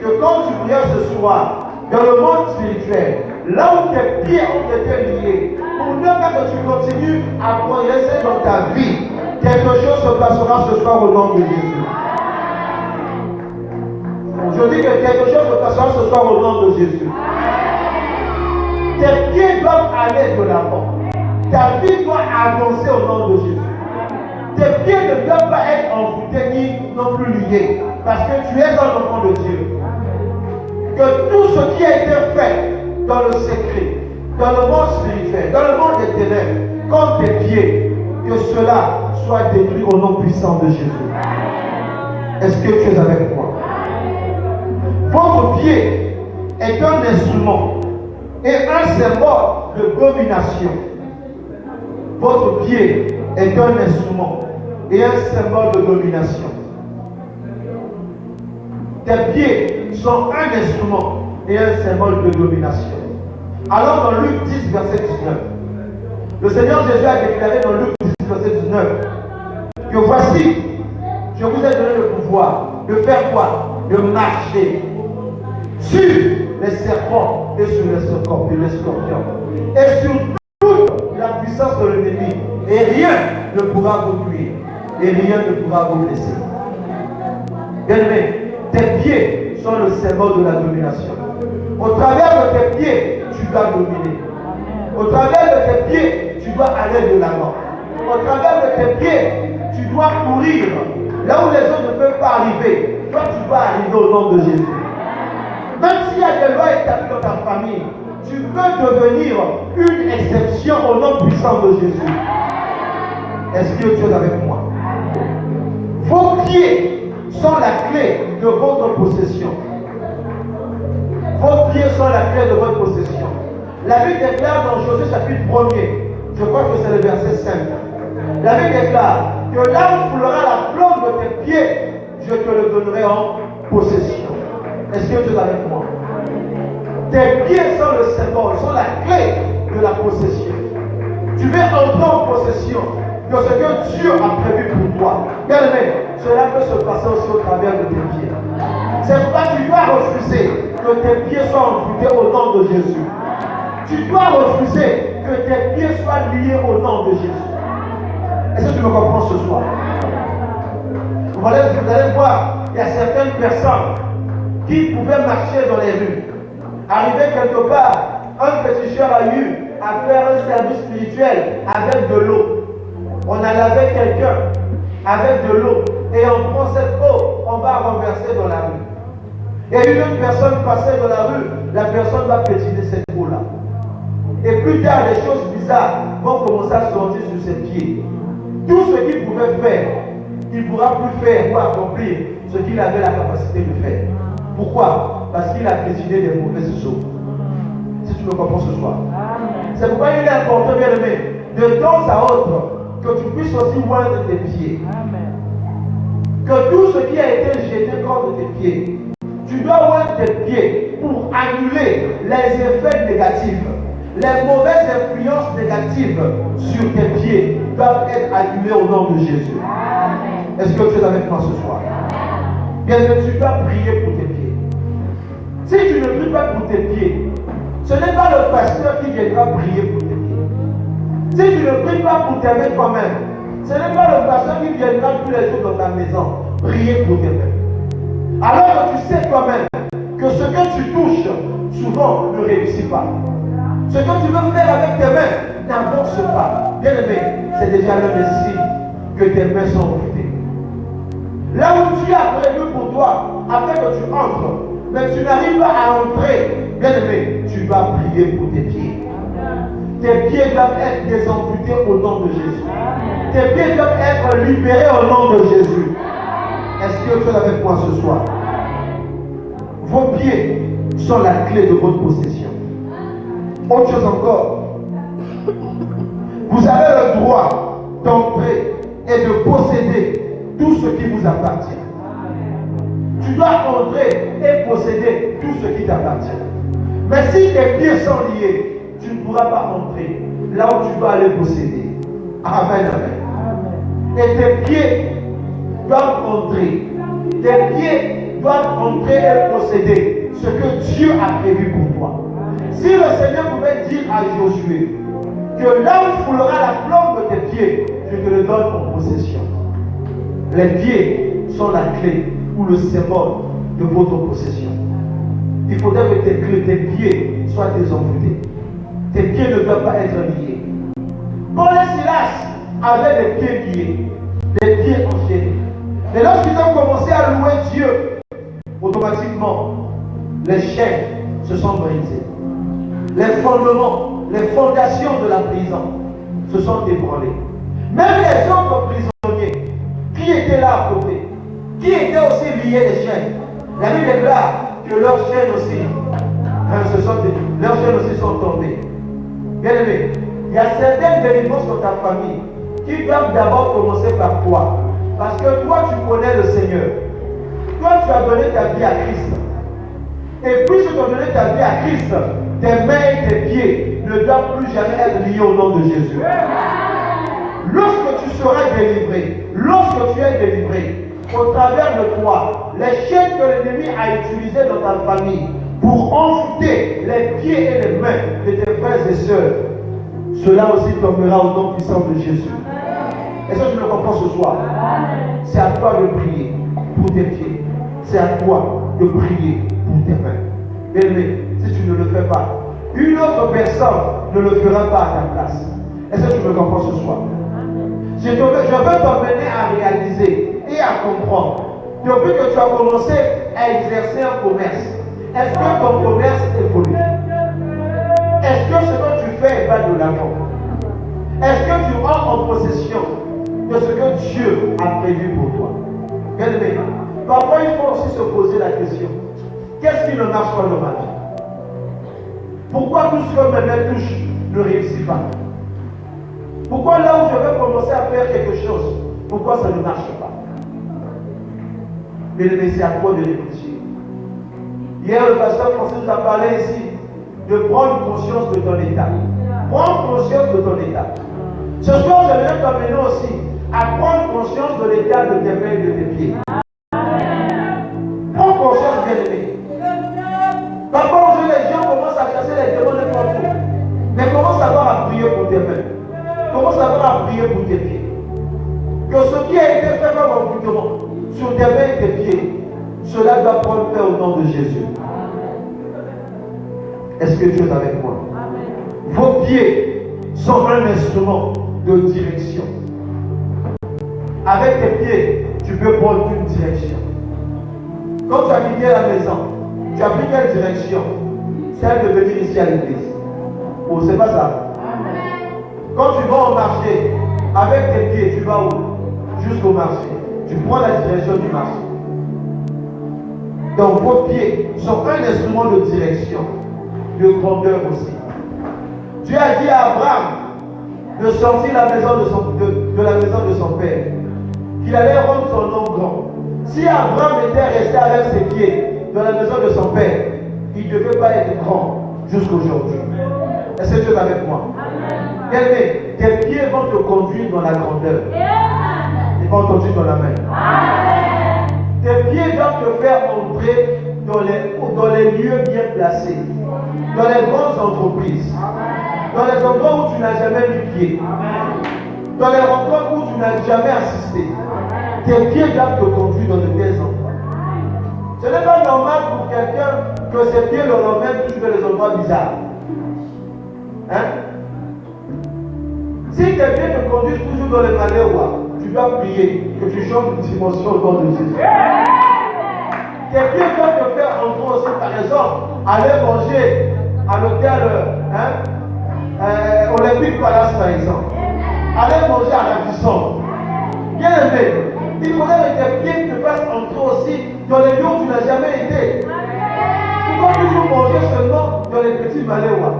que quand tu viens ce soir, dans le monde spirituel, là où tes pieds ont été liés, pour ne pas que tu continues à progresser dans ta vie, quelque chose se passera ce soir au nom de Jésus. Je dis que quelque chose se passera ce soir au nom de Jésus. Tes pieds doivent aller de l'avant. Ta vie doit avancer au nom de Jésus. Tes pieds ne doivent pas être envoûtés ni non plus liés. Parce que tu es un enfant de Dieu. Que tout ce qui a été fait dans le secret, dans le monde spirituel, dans le monde des ténèbres, comme tes pieds, que cela soit détruit au nom puissant de Jésus. Est-ce que tu es avec moi? Votre pied est un instrument et un symbole de domination. Votre pied est un instrument et un symbole de domination. Tes pieds sont un instrument et un symbole de domination. Alors dans Luc 10, verset 19, le Seigneur Jésus a déclaré dans Luc 10, verset 19, que voici, je vous ai donné le pouvoir de faire quoi? De marcher sur les serpents et sur les scorpions. Et sur toute la puissance de l'ennemi. Et rien ne pourra vous nuire. Et rien ne pourra vous blesser. Bien-aimé, tes pieds sont le symbole de la domination. Au travers de tes pieds, tu dois dominer. Au travers de tes pieds, tu dois aller de l'avant. Au travers de tes pieds, tu dois courir. Là où les autres ne peuvent pas arriver, toi tu dois arriver au nom de Jésus. Même s'il y a des lois établies dans ta famille, tu peux devenir une exception au nom puissant de Jésus. Est-ce que tu es avec moi? Vos pieds sont la clé de votre possession. Vos pieds sont la clé de votre possession. La Bible déclare dans Josué chapitre 1er, je crois que c'est le verset 5. La Bible déclare que là où tu auras la plante de tes pieds, je te le donnerai en possession. Est-ce que tu es avec moi? Tes pieds sont le symbole, sont la clé de la possession. Tu veux entrer en possession de ce que Dieu a prévu pour toi. Bien aimé, cela peut se passer aussi au travers de tes pieds. C'est pourquoi tu dois refuser que tes pieds soient envoûtés au nom de Jésus. Tu dois refuser que tes pieds soient liés au nom de Jésus. Est-ce que tu me comprends ce soir? Vous allez voir, il y a certaines personnes qui pouvaient marcher dans les rues. Arriver quelque part, un petit cher a eu à faire un service spirituel avec de l'eau. On a lavé quelqu'un avec de l'eau et on prend cette eau, on va renverser dans la rue. Et une autre personne passait dans la rue, la personne va pétiner cette eau-là. Et plus tard, les choses bizarres vont commencer à sortir sur ses pieds. Tout ce qu'il pouvait faire, il ne pourra plus faire ou accomplir ce qu'il avait la capacité de faire. Pourquoi? Parce qu'il a pétiné des mauvaises eaux. Si tu me comprends ce soir. C'est pourquoi il est important, bien aimé, de temps à autre, que tu puisses aussi oindre tes pieds. Que tout ce qui a été jeté contre tes pieds, tu dois oindre tes pieds pour annuler les effets négatifs. Les mauvaises influences négatives sur tes pieds doivent être annulées au nom de Jésus. Est-ce que tu es avec moi ce soir? Bien sûr, tu dois prier pour tes pieds. Si tu ne pries pas pour tes pieds, ce n'est pas le pasteur qui viendra prier pour tes pieds. Si tu ne pries pas pour t'aimer toi-même, ce n'est pas le pasteur qui viendra tous les jours dans ta maison prier pour tes mains. Alors que tu sais toi-même que ce que tu touches, souvent, ne réussit pas. Ce que tu veux faire avec tes mains n'avance pas. Bien aimé, c'est déjà le signe que tes mains sont envoûtées. Là où Dieu a prévu pour toi, afin que tu entres, mais tu n'arrives pas à entrer, bien aimé, tu dois prier pour tes pieds. Tes pieds doivent être désamputés au nom de Jésus. Tes pieds doivent être libérés au nom de Jésus. Est-ce que tu es avec moi ce soir? Vos pieds sont la clé de votre possession. Autre chose encore, vous avez le droit d'entrer et de posséder tout ce qui vous appartient. Tu dois entrer et posséder tout ce qui t'appartient. Mais si tes pieds sont liés, tu ne pourras pas entrer là où tu dois aller posséder. Amen, amen. Et tes pieds doivent entrer. Tes pieds doivent entrer et posséder ce que Dieu a prévu pour toi. Si le Seigneur pouvait dire à Josué que là où foulera la plante de tes pieds, je te le donne en possession. Les pieds sont la clé ou le symbole de votre possession. Il faudrait que tes pieds soient désenvoûtés. Tes pieds ne doivent pas être liés. Paul et Silas avaient les pieds liés, les pieds enchaînés. Et lorsqu'ils ont commencé à louer Dieu, automatiquement, les chaînes se sont brisées. Les fondements, les fondations de la prison se sont ébranlées. Même les autres prisonniers qui étaient là à côté, qui étaient aussi liés les chaînes, la Bible déclare que leurs chaînes aussi, leurs chaînes aussi sont tombées. Bien aimé, il y a certaines délivrances dans ta famille qui doivent d'abord commencer par toi. Parce que toi, tu connais le Seigneur. Toi, tu as donné ta vie à Christ. Et puisque tu as donné ta vie à Christ, tes mains et tes pieds ne doivent plus jamais être liés au nom de Jésus. Lorsque tu seras délivré, lorsque tu es délivré, au travers de toi, les chaînes que l'ennemi a utilisées dans ta famille pour envoûter les pieds et les mains de tes frères et sœurs, cela aussi tombera au nom puissant de Jésus. Est-ce que tu le comprends ce soir? C'est à toi de prier pour tes pieds. C'est à toi de prier pour tes mains. Bien-aimé, si tu ne le fais pas, une autre personne ne le fera pas à ta place. Est-ce que tu me comprends ce soir? Je veux t'emmener à réaliser et à comprendre. Depuis que tu as commencé à exercer un commerce, est-ce que ton commerce évolue? Est-ce que ce que tu fais va de l'avant? Est-ce que tu rentres en possession de ce que Dieu a prévu pour toi? Bien aimé, parfois il faut aussi se poser la question, qu'est-ce qui ne marche pas dans ma vie? Pourquoi tout ce que mes mains touchent ne réussit pas? Pourquoi là où je vais commencer à faire quelque chose, pourquoi ça ne marche pas? Bien aimé, c'est à toi de réfléchir. Hier, le pasteur François nous a parlé ici de prendre conscience de ton état. Prendre conscience de ton état. Ce soir, je vais t'amener aussi à prendre conscience de l'état de tes mains et de tes pieds. Prends conscience, bien-aimé. Parfois, aujourd'hui, les gens commencent à chasser les démons de partout. Mais commence d'abord à prier pour tes mains. Commence d'abord à prier pour tes pieds. Que ce qui a été fait comme envoûtement sur tes mains et tes pieds, cela doit prendre fin au nom de Jésus. Est-ce que Dieu est avec moi? Vos pieds sont un instrument de direction. Avec tes pieds, tu peux prendre une direction. Quand tu as quitté la maison, tu as pris quelle direction? Celle de venir ici à l'église. Oh, c'est pas ça. Quand tu vas au marché, avec tes pieds, tu vas où? Jusqu'au marché. Tu prends la direction du marché. Donc vos pieds sont un instrument de direction, de grandeur aussi. Dieu a dit à Abraham de sortir la maison de la maison de son père, qu'il allait rendre son nom grand. Si Abraham était resté avec ses pieds dans la maison de son père, il ne devait pas être grand jusqu'aujourd'hui. Est-ce que tu es avec moi? Bien-aimé, tes pieds vont te conduire dans la grandeur. Ils vont te conduire dans la main. Tes pieds doivent te faire entrer dans les lieux bien placés, dans les grandes entreprises, dans les endroits où tu n'as jamais mis pied, dans les endroits où tu n'as jamais assisté. Tes pieds doivent te conduire dans de tels endroits. Ce n'est pas normal pour quelqu'un que ses pieds le ramènent toujours dans les endroits bizarres. Hein? Si tes pieds te conduisent toujours dans les malheurs, tu dois prier que tu changes de dimension au nom de Jésus. Tes pieds doivent te faire entrer aussi, par exemple, aller manger à l'hôtel Olympique Palace, par exemple. Aller manger à la Radisson. Bien aimé, il faudrait que tes pieds te fassent entrer aussi dans les lieux où tu n'as jamais été. Pourquoi toujours les petits malheureux.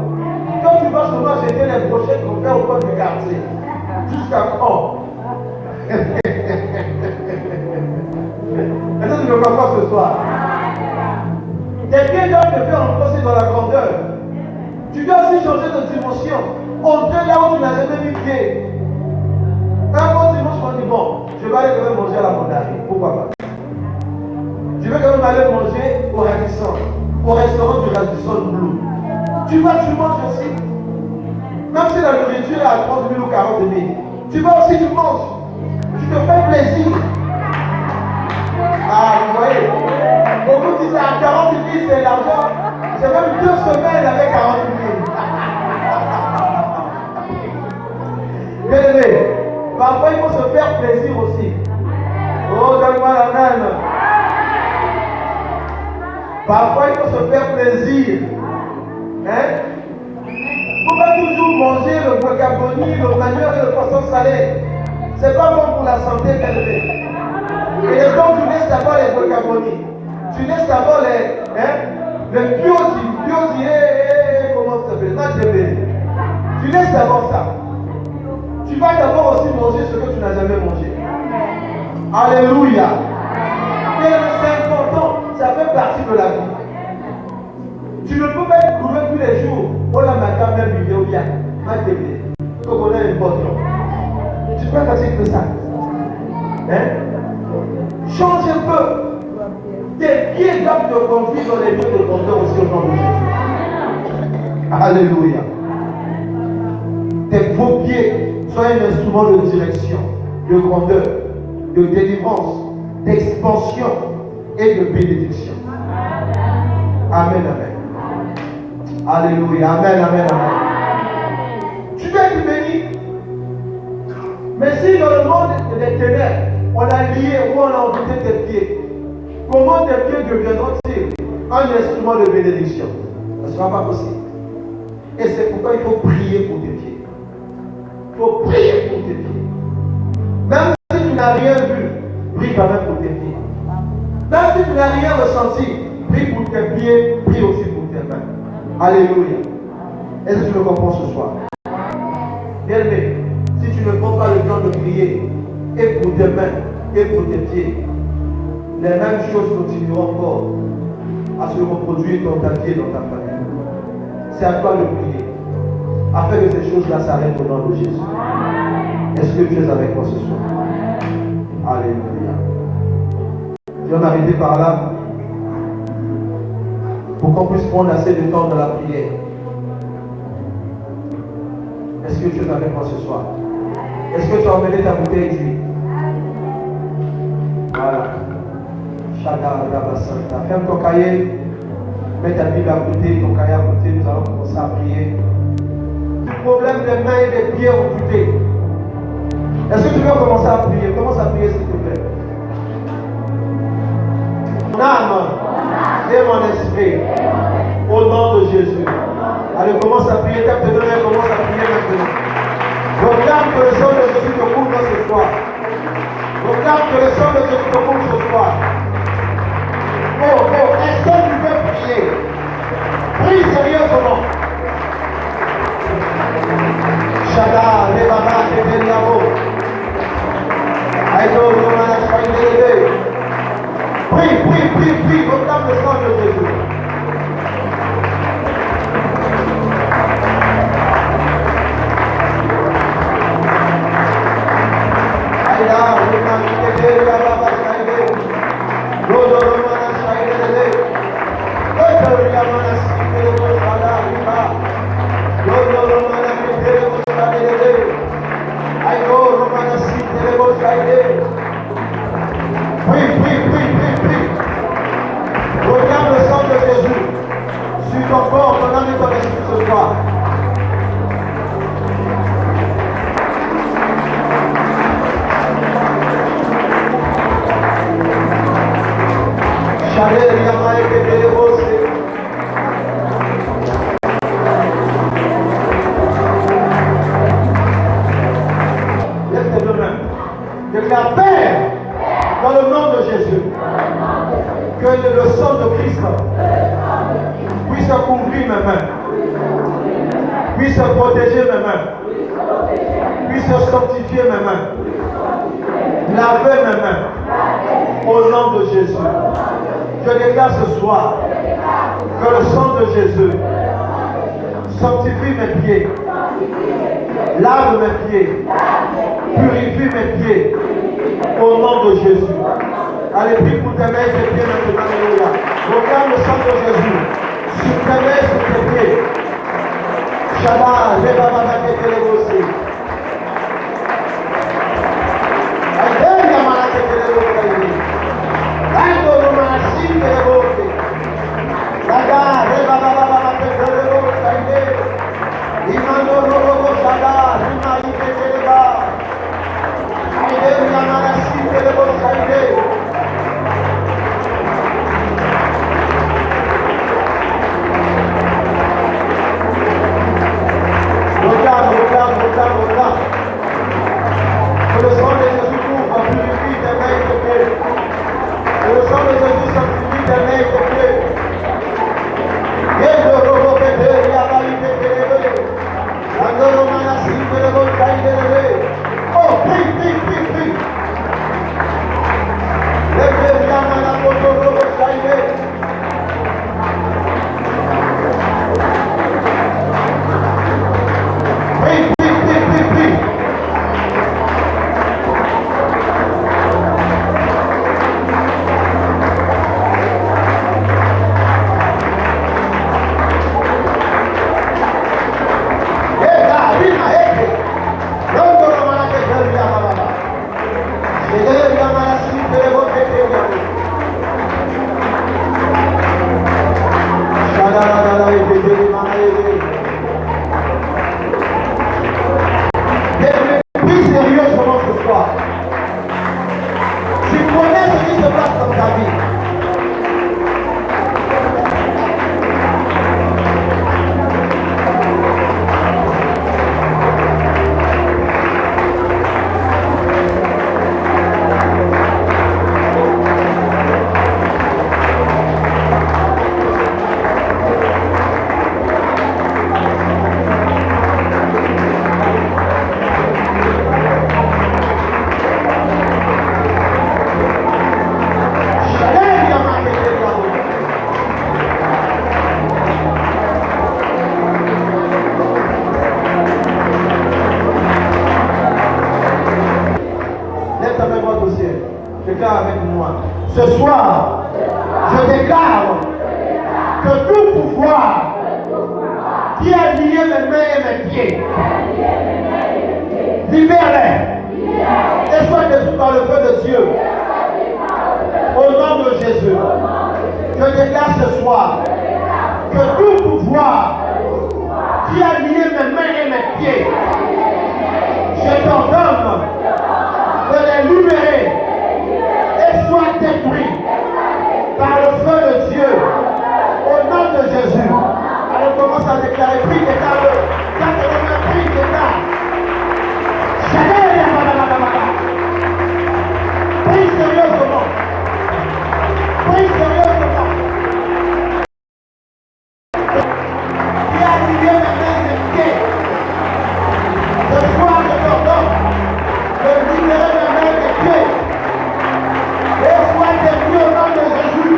Quand tu vas souvent jeter les brochettes qu'on fait au coin du quartier, jusqu'à quand? Est-ce que tu veux pas ce soir? Tes pieds doivent te faire enfoncer dans la grandeur. Tu dois aussi changer de dimension. Au-delà où tu n'as jamais mis pied. Un bon dimanche, on dit bon, je vais aller quand même manger à la mandarine. Pourquoi pas? Je vais quand même aller manger au Radisson, au restaurant du Radisson Blue. Tu vas, tu manges aussi. Même si la nourriture est à 30 000 ou 40 000, tu vas aussi, tu manges. Tu te fais plaisir. Ah, vous voyez, beaucoup disent à 40 000 c'est l'argent. J'ai même 2 semaines avec 40 000. Bien aimé, parfois il faut se faire plaisir aussi. Oh, donne-moi la main. Parfois il faut se faire plaisir. Hein? Il ne faut pas toujours manger le guacamole, le manioc et le poisson salé. C'est pas bon pour la santé, bien aimé. Et donc tu laisses d'abord les guacamole. Tu laisses d'abord les bioti, comment ça s'appelle? Tu laisses d'abord ça. Tu vas d'abord aussi manger ce que tu n'as jamais mangé. Alléluia. C'est important, ça fait partie de la vie. Tu ne peux pas être couvé tous les jours. On a matin même vidéo bien. Ma télé. Tu connais les potes. Tu peux pas facile que ça. Hein? Change un peu. Tes pieds doivent te conduire dans les lieux de grandeur aussi au nom de Jésus. Alléluia. Tes beaux pieds soient un instrument de direction, de grandeur, de délivrance, d'expansion et de bénédiction. Amen, amen. Alléluia. Amen, amen, amen. Tu dois être béni. Mais si dans le monde des ténèbres, on a lié ou on a envoûté tes pieds, comment tes pieds deviendront-ils un instrument de bénédiction? Ça ne sera pas possible. Et c'est pourquoi il faut prier pour tes pieds. Il faut prier pour tes pieds. Même si tu n'as rien vu, prie quand même pour tes pieds. Même si tu n'as rien ressenti, prie pour tes pieds, prie aussi pour tes mains. Alléluia. Est-ce que tu me comprends ce soir? Bien aimé, si tu ne prends pas le temps de prier, et pour tes mains, et pour tes pieds, les mêmes choses continueront encore à se reproduire dans ta vie et dans ta famille. C'est à toi de prier, afin que ces choses-là s'arrêtent au nom de Jésus. Est-ce que tu es avec moi ce soir? Alléluia. Je vais m'arrêter par là pour qu'on puisse prendre assez de temps dans la prière. Est-ce que tu es avec moi ce soir? Est-ce que tu as emmené ta bouteille d'huile? Voilà. Ferme ton cahier, mets ta Bible à côté, ton cahier à côté, nous allons commencer à prier. Le problème des mains et des pieds amputés. Est-ce que tu veux commencer à prier? Commence à prier s'il te plaît. Mon âme et mon esprit, au nom de Jésus. Allez, commence à prier, tape tes mains, commence à prier maintenant. Proclame que le sang de Jésus te couvre ce soir. Proclame que le sang de Jésus te couvre ce soir. Oh, est-ce que tu veux prier? Prie sérieusement. Shada, les babas, les béliabo. Aïdo, Romana, Shaïdé. Prie, proclame le sang de Jésus. Prie. Regarde le sang de protéger mes mains. Puisse sanctifier mes mains. Laver mes mains. Au nom de Jésus. Je déclare ce soir que le sang de Jésus sanctifie mes pieds. Lave mes pieds. Purifie mes pieds. Au nom de Jésus. Allez, prie pour tes mains et tes pieds maintenant. Alléluia. Regarde le sang de Jésus. Sur tes mains et sur tes pieds. Shabbat, Rebaba, Ketelebosi. Alléluia, Malaketelebosi. Ando, Romanashi, Telebosi. Sada, Rebaba, Ketelebosi. Imando, Robo, Sada, Rimayi, Keteleba. Alléluia, Malachi, Telebosi. Regarde. Que le sang de Jésus couvre, purifie tes mains et tes pieds. Que le sang de Jésus sanctifie tes mains et tes pieds. Et le robot que Dieu y a validé tes levés. La Manassi, que le bon taille des levés. Oh, prie. Le Dieu y a Manapoto, robot taille. Ce soir, je déclare que tout pouvoir qui a lié mes mains et mes pieds, libère-les et sois détruit par le feu de Dieu. Au nom de Jésus, je déclare ce soir que tout pouvoir qui a lié mes mains et mes pieds, je t'ordonne de les libérer. Soit détruit par le feu de Dieu au nom de Jésus. Alors commence à déclarer, prie, déclare-le. Quand tu es prie, déclare. Prie sérieusement. Prie sérieusement. Qui a lié mes mains et mes pieds. Ce soir, je t'ordonne de libérer mes mains et mes pieds. Et sois détruit au nom de Jésus.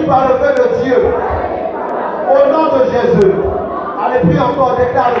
par le feu de Dieu. Au nom de Jésus. Allez, puis encore, déclare.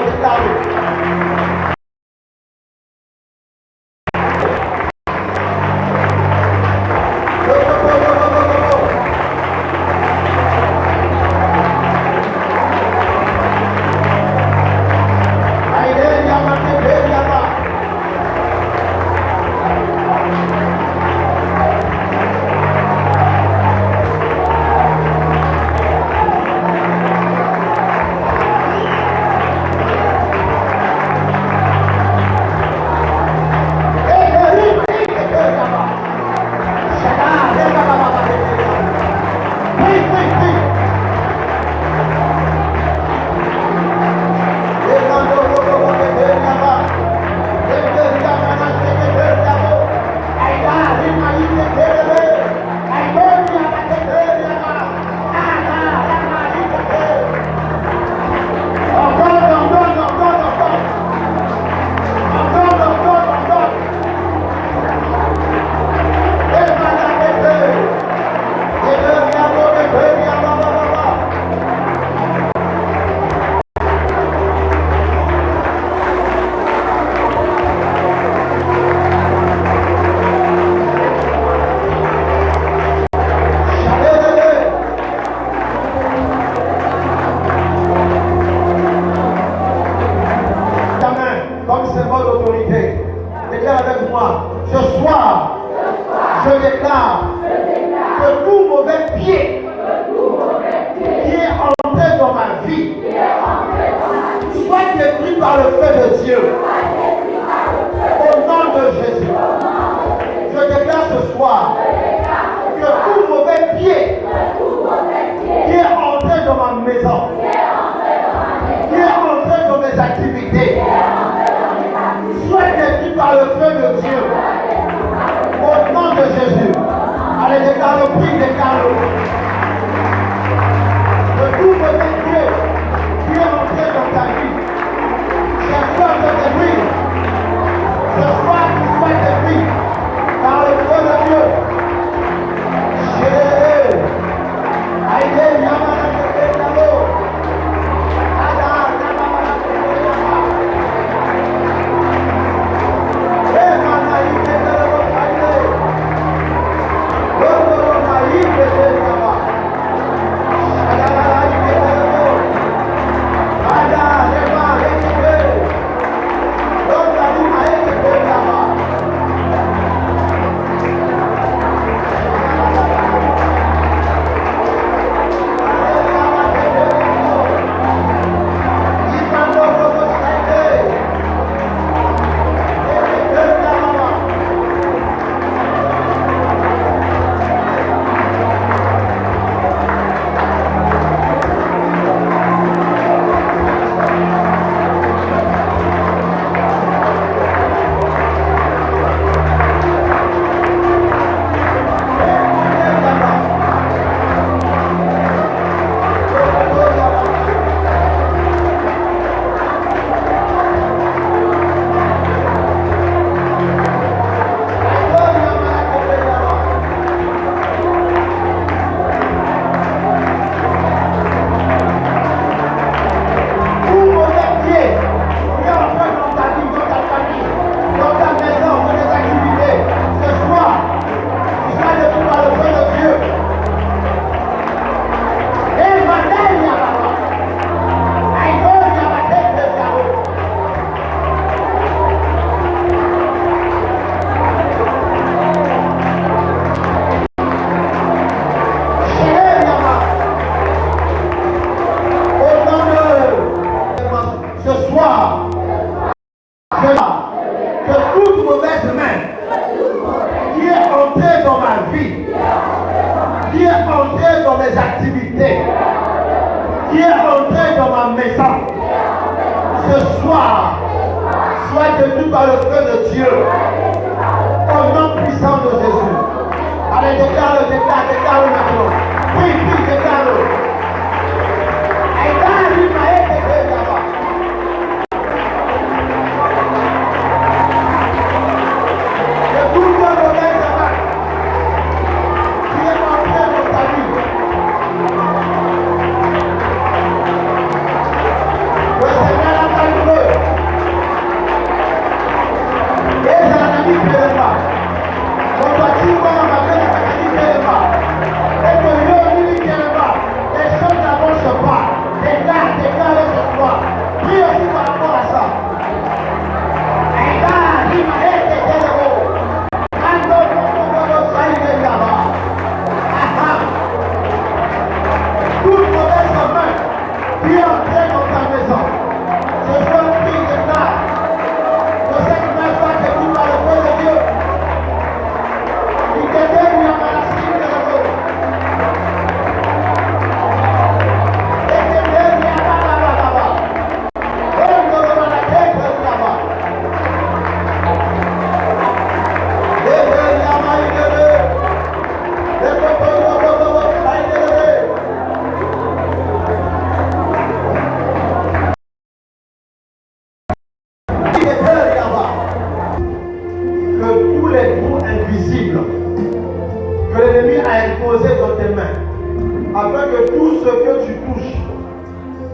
afin que tout ce que tu touches,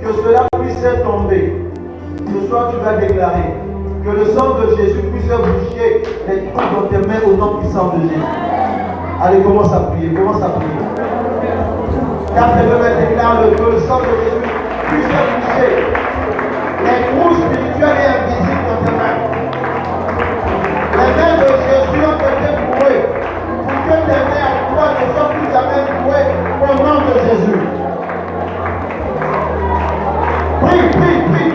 que cela puisse tomber. Ce soir, tu vas déclarer que le sang de Jésus puisse boucher les trous dans tes mains au nom puissant de Jésus. Allez, commence à prier, commence à prier. Car tes mains déclarent que le sang de Jésus puisse boucher les trous spirituels et invisibles dans tes mains. Les mains de Jésus ont été bouées pour que tes mains à toi ne soient plus jamais bouées au nom de Jésus. Prie, prie, prie.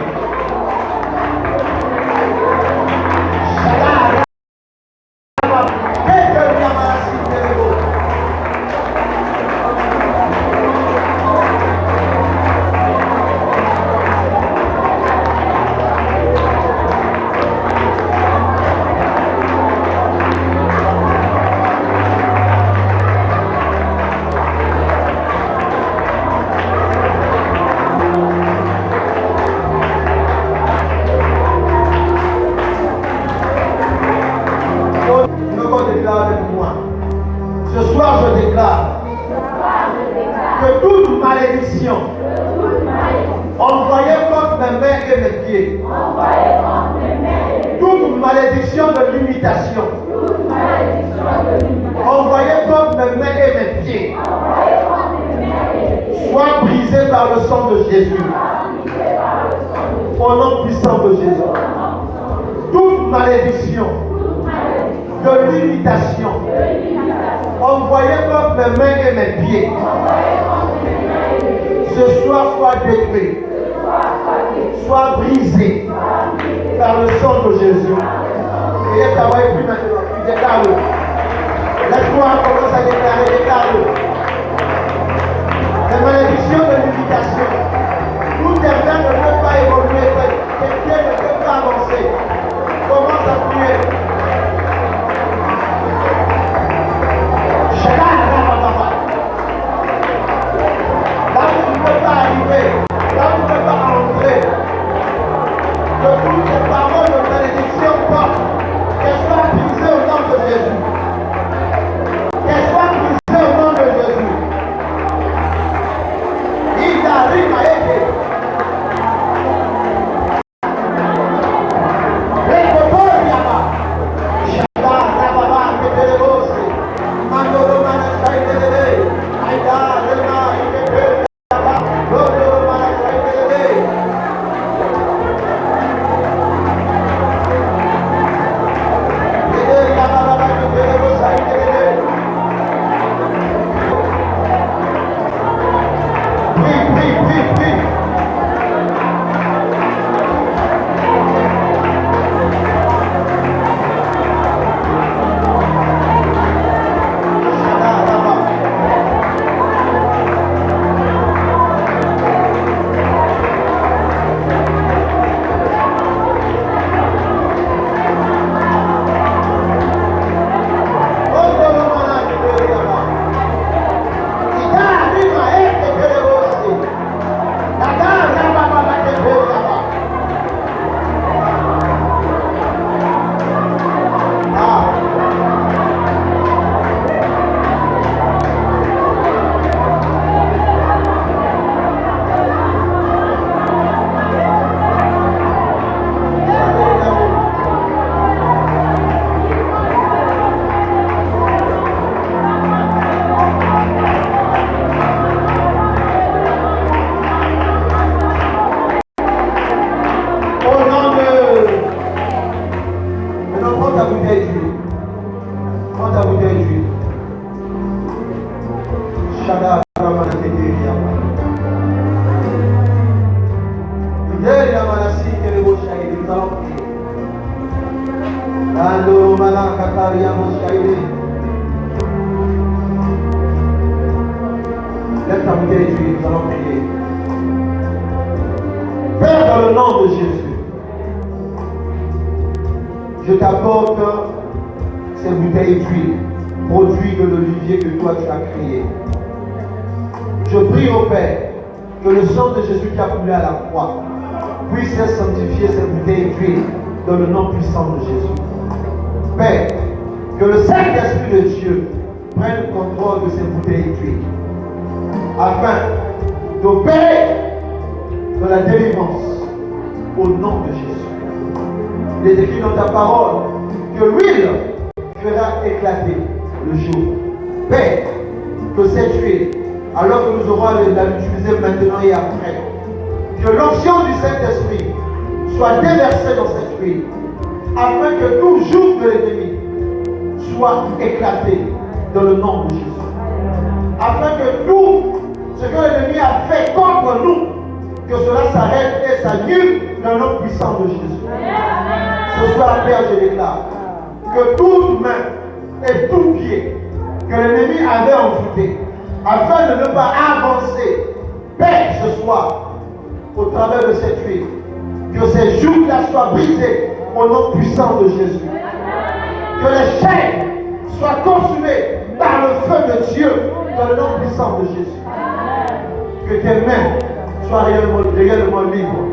Lève ta bouteille d'huile, nous allons prier. Père, dans le nom de Jésus, je t'apporte ces bouteilles d'huile, produits de l'olivier que toi tu as créé. Je prie au Père que le sang de Jésus qui a coulé à la croix puisse sanctifier ces bouteilles d'huile dans le nom puissant de Jésus. Père, que le Saint-Esprit de Dieu prenne contrôle de ces bouteilles d'huile. afin d'opérer de la délivrance au nom de Jésus. Il est écrit dans ta parole que l'huile fera éclater le jour. Père, que cette huile, alors que nous aurons à l'utiliser maintenant et après, que l'onction du Saint-Esprit soit déversée dans cette huile, afin que tout joug de l'ennemi soit éclaté dans le nom de Jésus. Afin que tout ce que l'ennemi a fait contre nous, que cela s'arrête et s'annule dans le nom puissant de Jésus. Ce soir, Père, je déclare que toute main et tout pied que l'ennemi avait envoûté, afin de ne pas avancer, Père, ce soir, au travers de cette huile, que ces jougs-là soient brisés au nom puissant de Jésus. Que les chaînes soient consumées par le feu de Dieu dans le nom puissant de Jésus. Que tes mains soient réellement libres.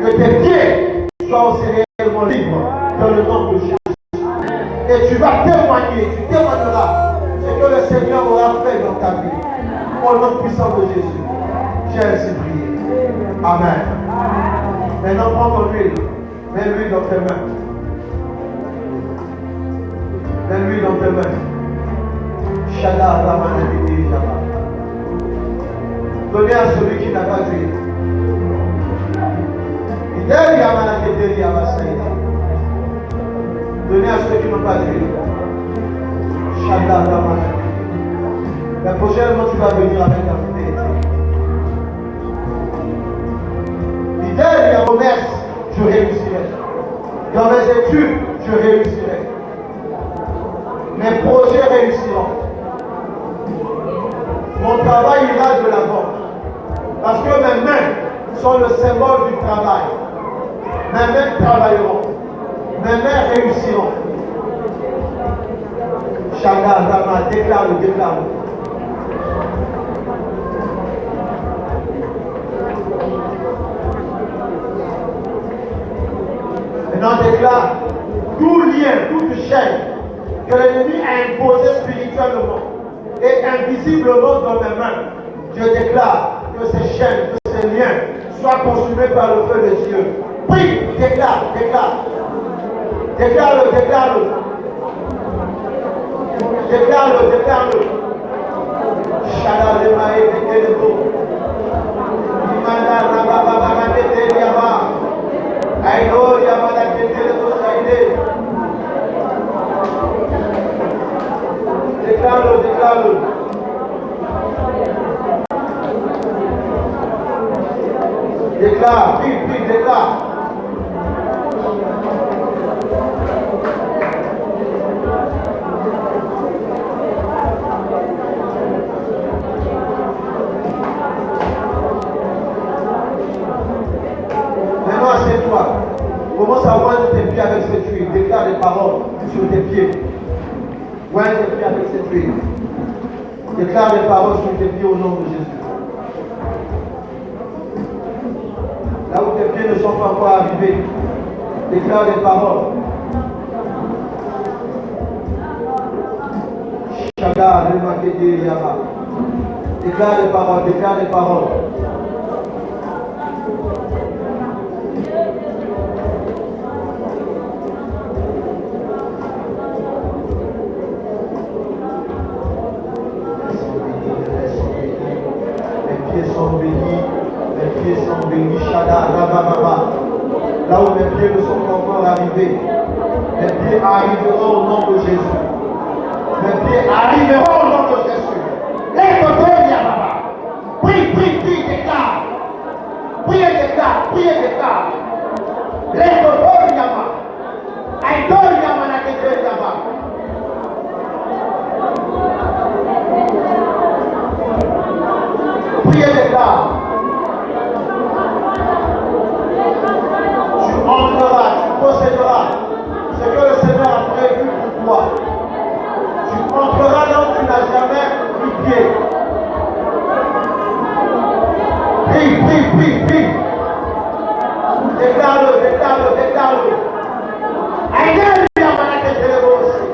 Que tes pieds soient aussi réellement libres dans le nom de Jésus. Et tu vas témoigner, tu témoigneras ce que le Seigneur aura fait dans ta vie. Au nom puissant de Jésus. J'ai ainsi prié. Amen. Maintenant, prends ton huile. Mets l'huile dans tes mains. Mets l'huile dans tes mains. Shada Ramanabidi Jaba. Donnez à celui qui n'a pas d'huile. Idel Yamanaketeri Yabasaïda. Donnez à ceux qui n'ont pas d'huile. Shada Ramanabidi. La prochaine fois, tu vas venir avec la fidélité. Idel Yamomes, je réussirai. Dans mes études, je réussirai. Mes projets réussiront. Mon travail ira de l'avant. Parce que mes mains sont le symbole du travail. Mes mains travailleront. Mes mains réussiront. Shada Rama, déclare-le, déclare-le. Maintenant, déclare tout lien, toute chaîne que l'ennemi a imposé spirituellement et invisiblement dans mes mains. Je déclare que ces chaînes, que ces liens soient consumés par le feu de Dieu. Prie, déclare, déclare. Déclare-le, déclare-le. Déclare-le, déclare-le. Shada Remae Betelebo. Imanda Rababa Betel Yama. Aïno Yamada Betelebo Saïde. Déclare-le, déclare-le. Déclare, prie, prie, déclare. Maintenant, assieds-toi. Commence à oindre tes pieds avec cette huile. Déclare les paroles sur tes pieds. Oindre tes pieds avec cette huile. Déclare les paroles sur tes pieds au nom de Jésus. Là où tes pieds ne sont pas encore arrivés, déclare les paroles. Shada, Remakede, Yama. Déclare les paroles, déclare les paroles. Là où mes pieds ne sont pas encore arrivés, mes pieds arriveront au nom de Jésus. Mes pieds arriveront au nom de Jésus. Lève-toi, Yamama. Prie, prie, prie, déclare. Prie et déclare, prie et déclare. Lève-toi, Yamama. Aïdor Yamana Kete Yama. Prie et déclare. Tu entreras, tu posséderas ce que le Seigneur a prévu pour toi. Tu entreras là où tu n'as jamais mis pied. Prie, prie, prie, prie. Déclare-le, déclare-le, déclare-le. Aïe, il y a mal à tête aussi.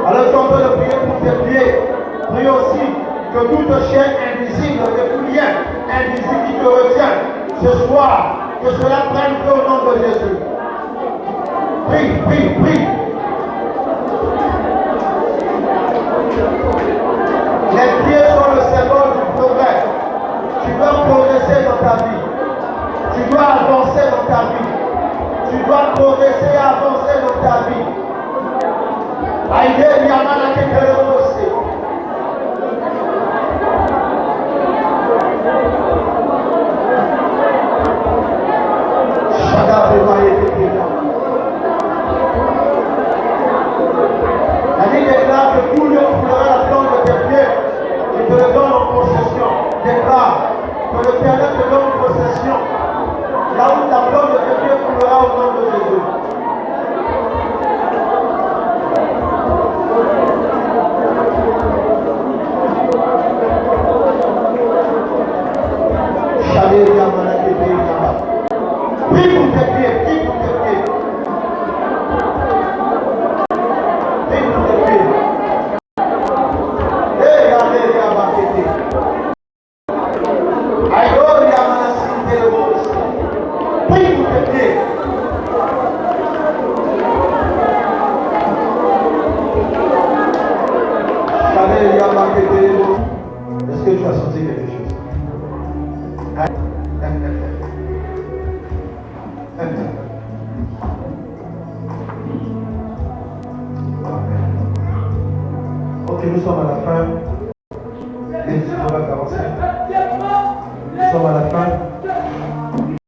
Alors tu es en train de prier pour tes pieds. Prie aussi que toute chaîne invisible, de tout lien invisible qui te retient ce soir, que cela prenne feu au nom de Jésus. Prie, prie, prie. Les pieds sont le symbole du progrès. Tu dois progresser dans ta vie. Tu dois avancer dans ta vie. Tu dois progresser et avancer dans ta vie. Aïe, Yamana Kekereose. La vie déclare que tout lieu foulera la plante de tes pieds. Je te le donne en possession. Déclare que le Père te donne en possession. Là où la plante de tes pieds foulera au nom de Jésus. Prie pour tes pieds, prie pour tes pieds. Prie pour tes pieds. Prie pour tes pieds. Est-ce que tu as senti quelque chose? Ok, nous sommes à la fin. Les 10 avancer. Nous sommes à la fin.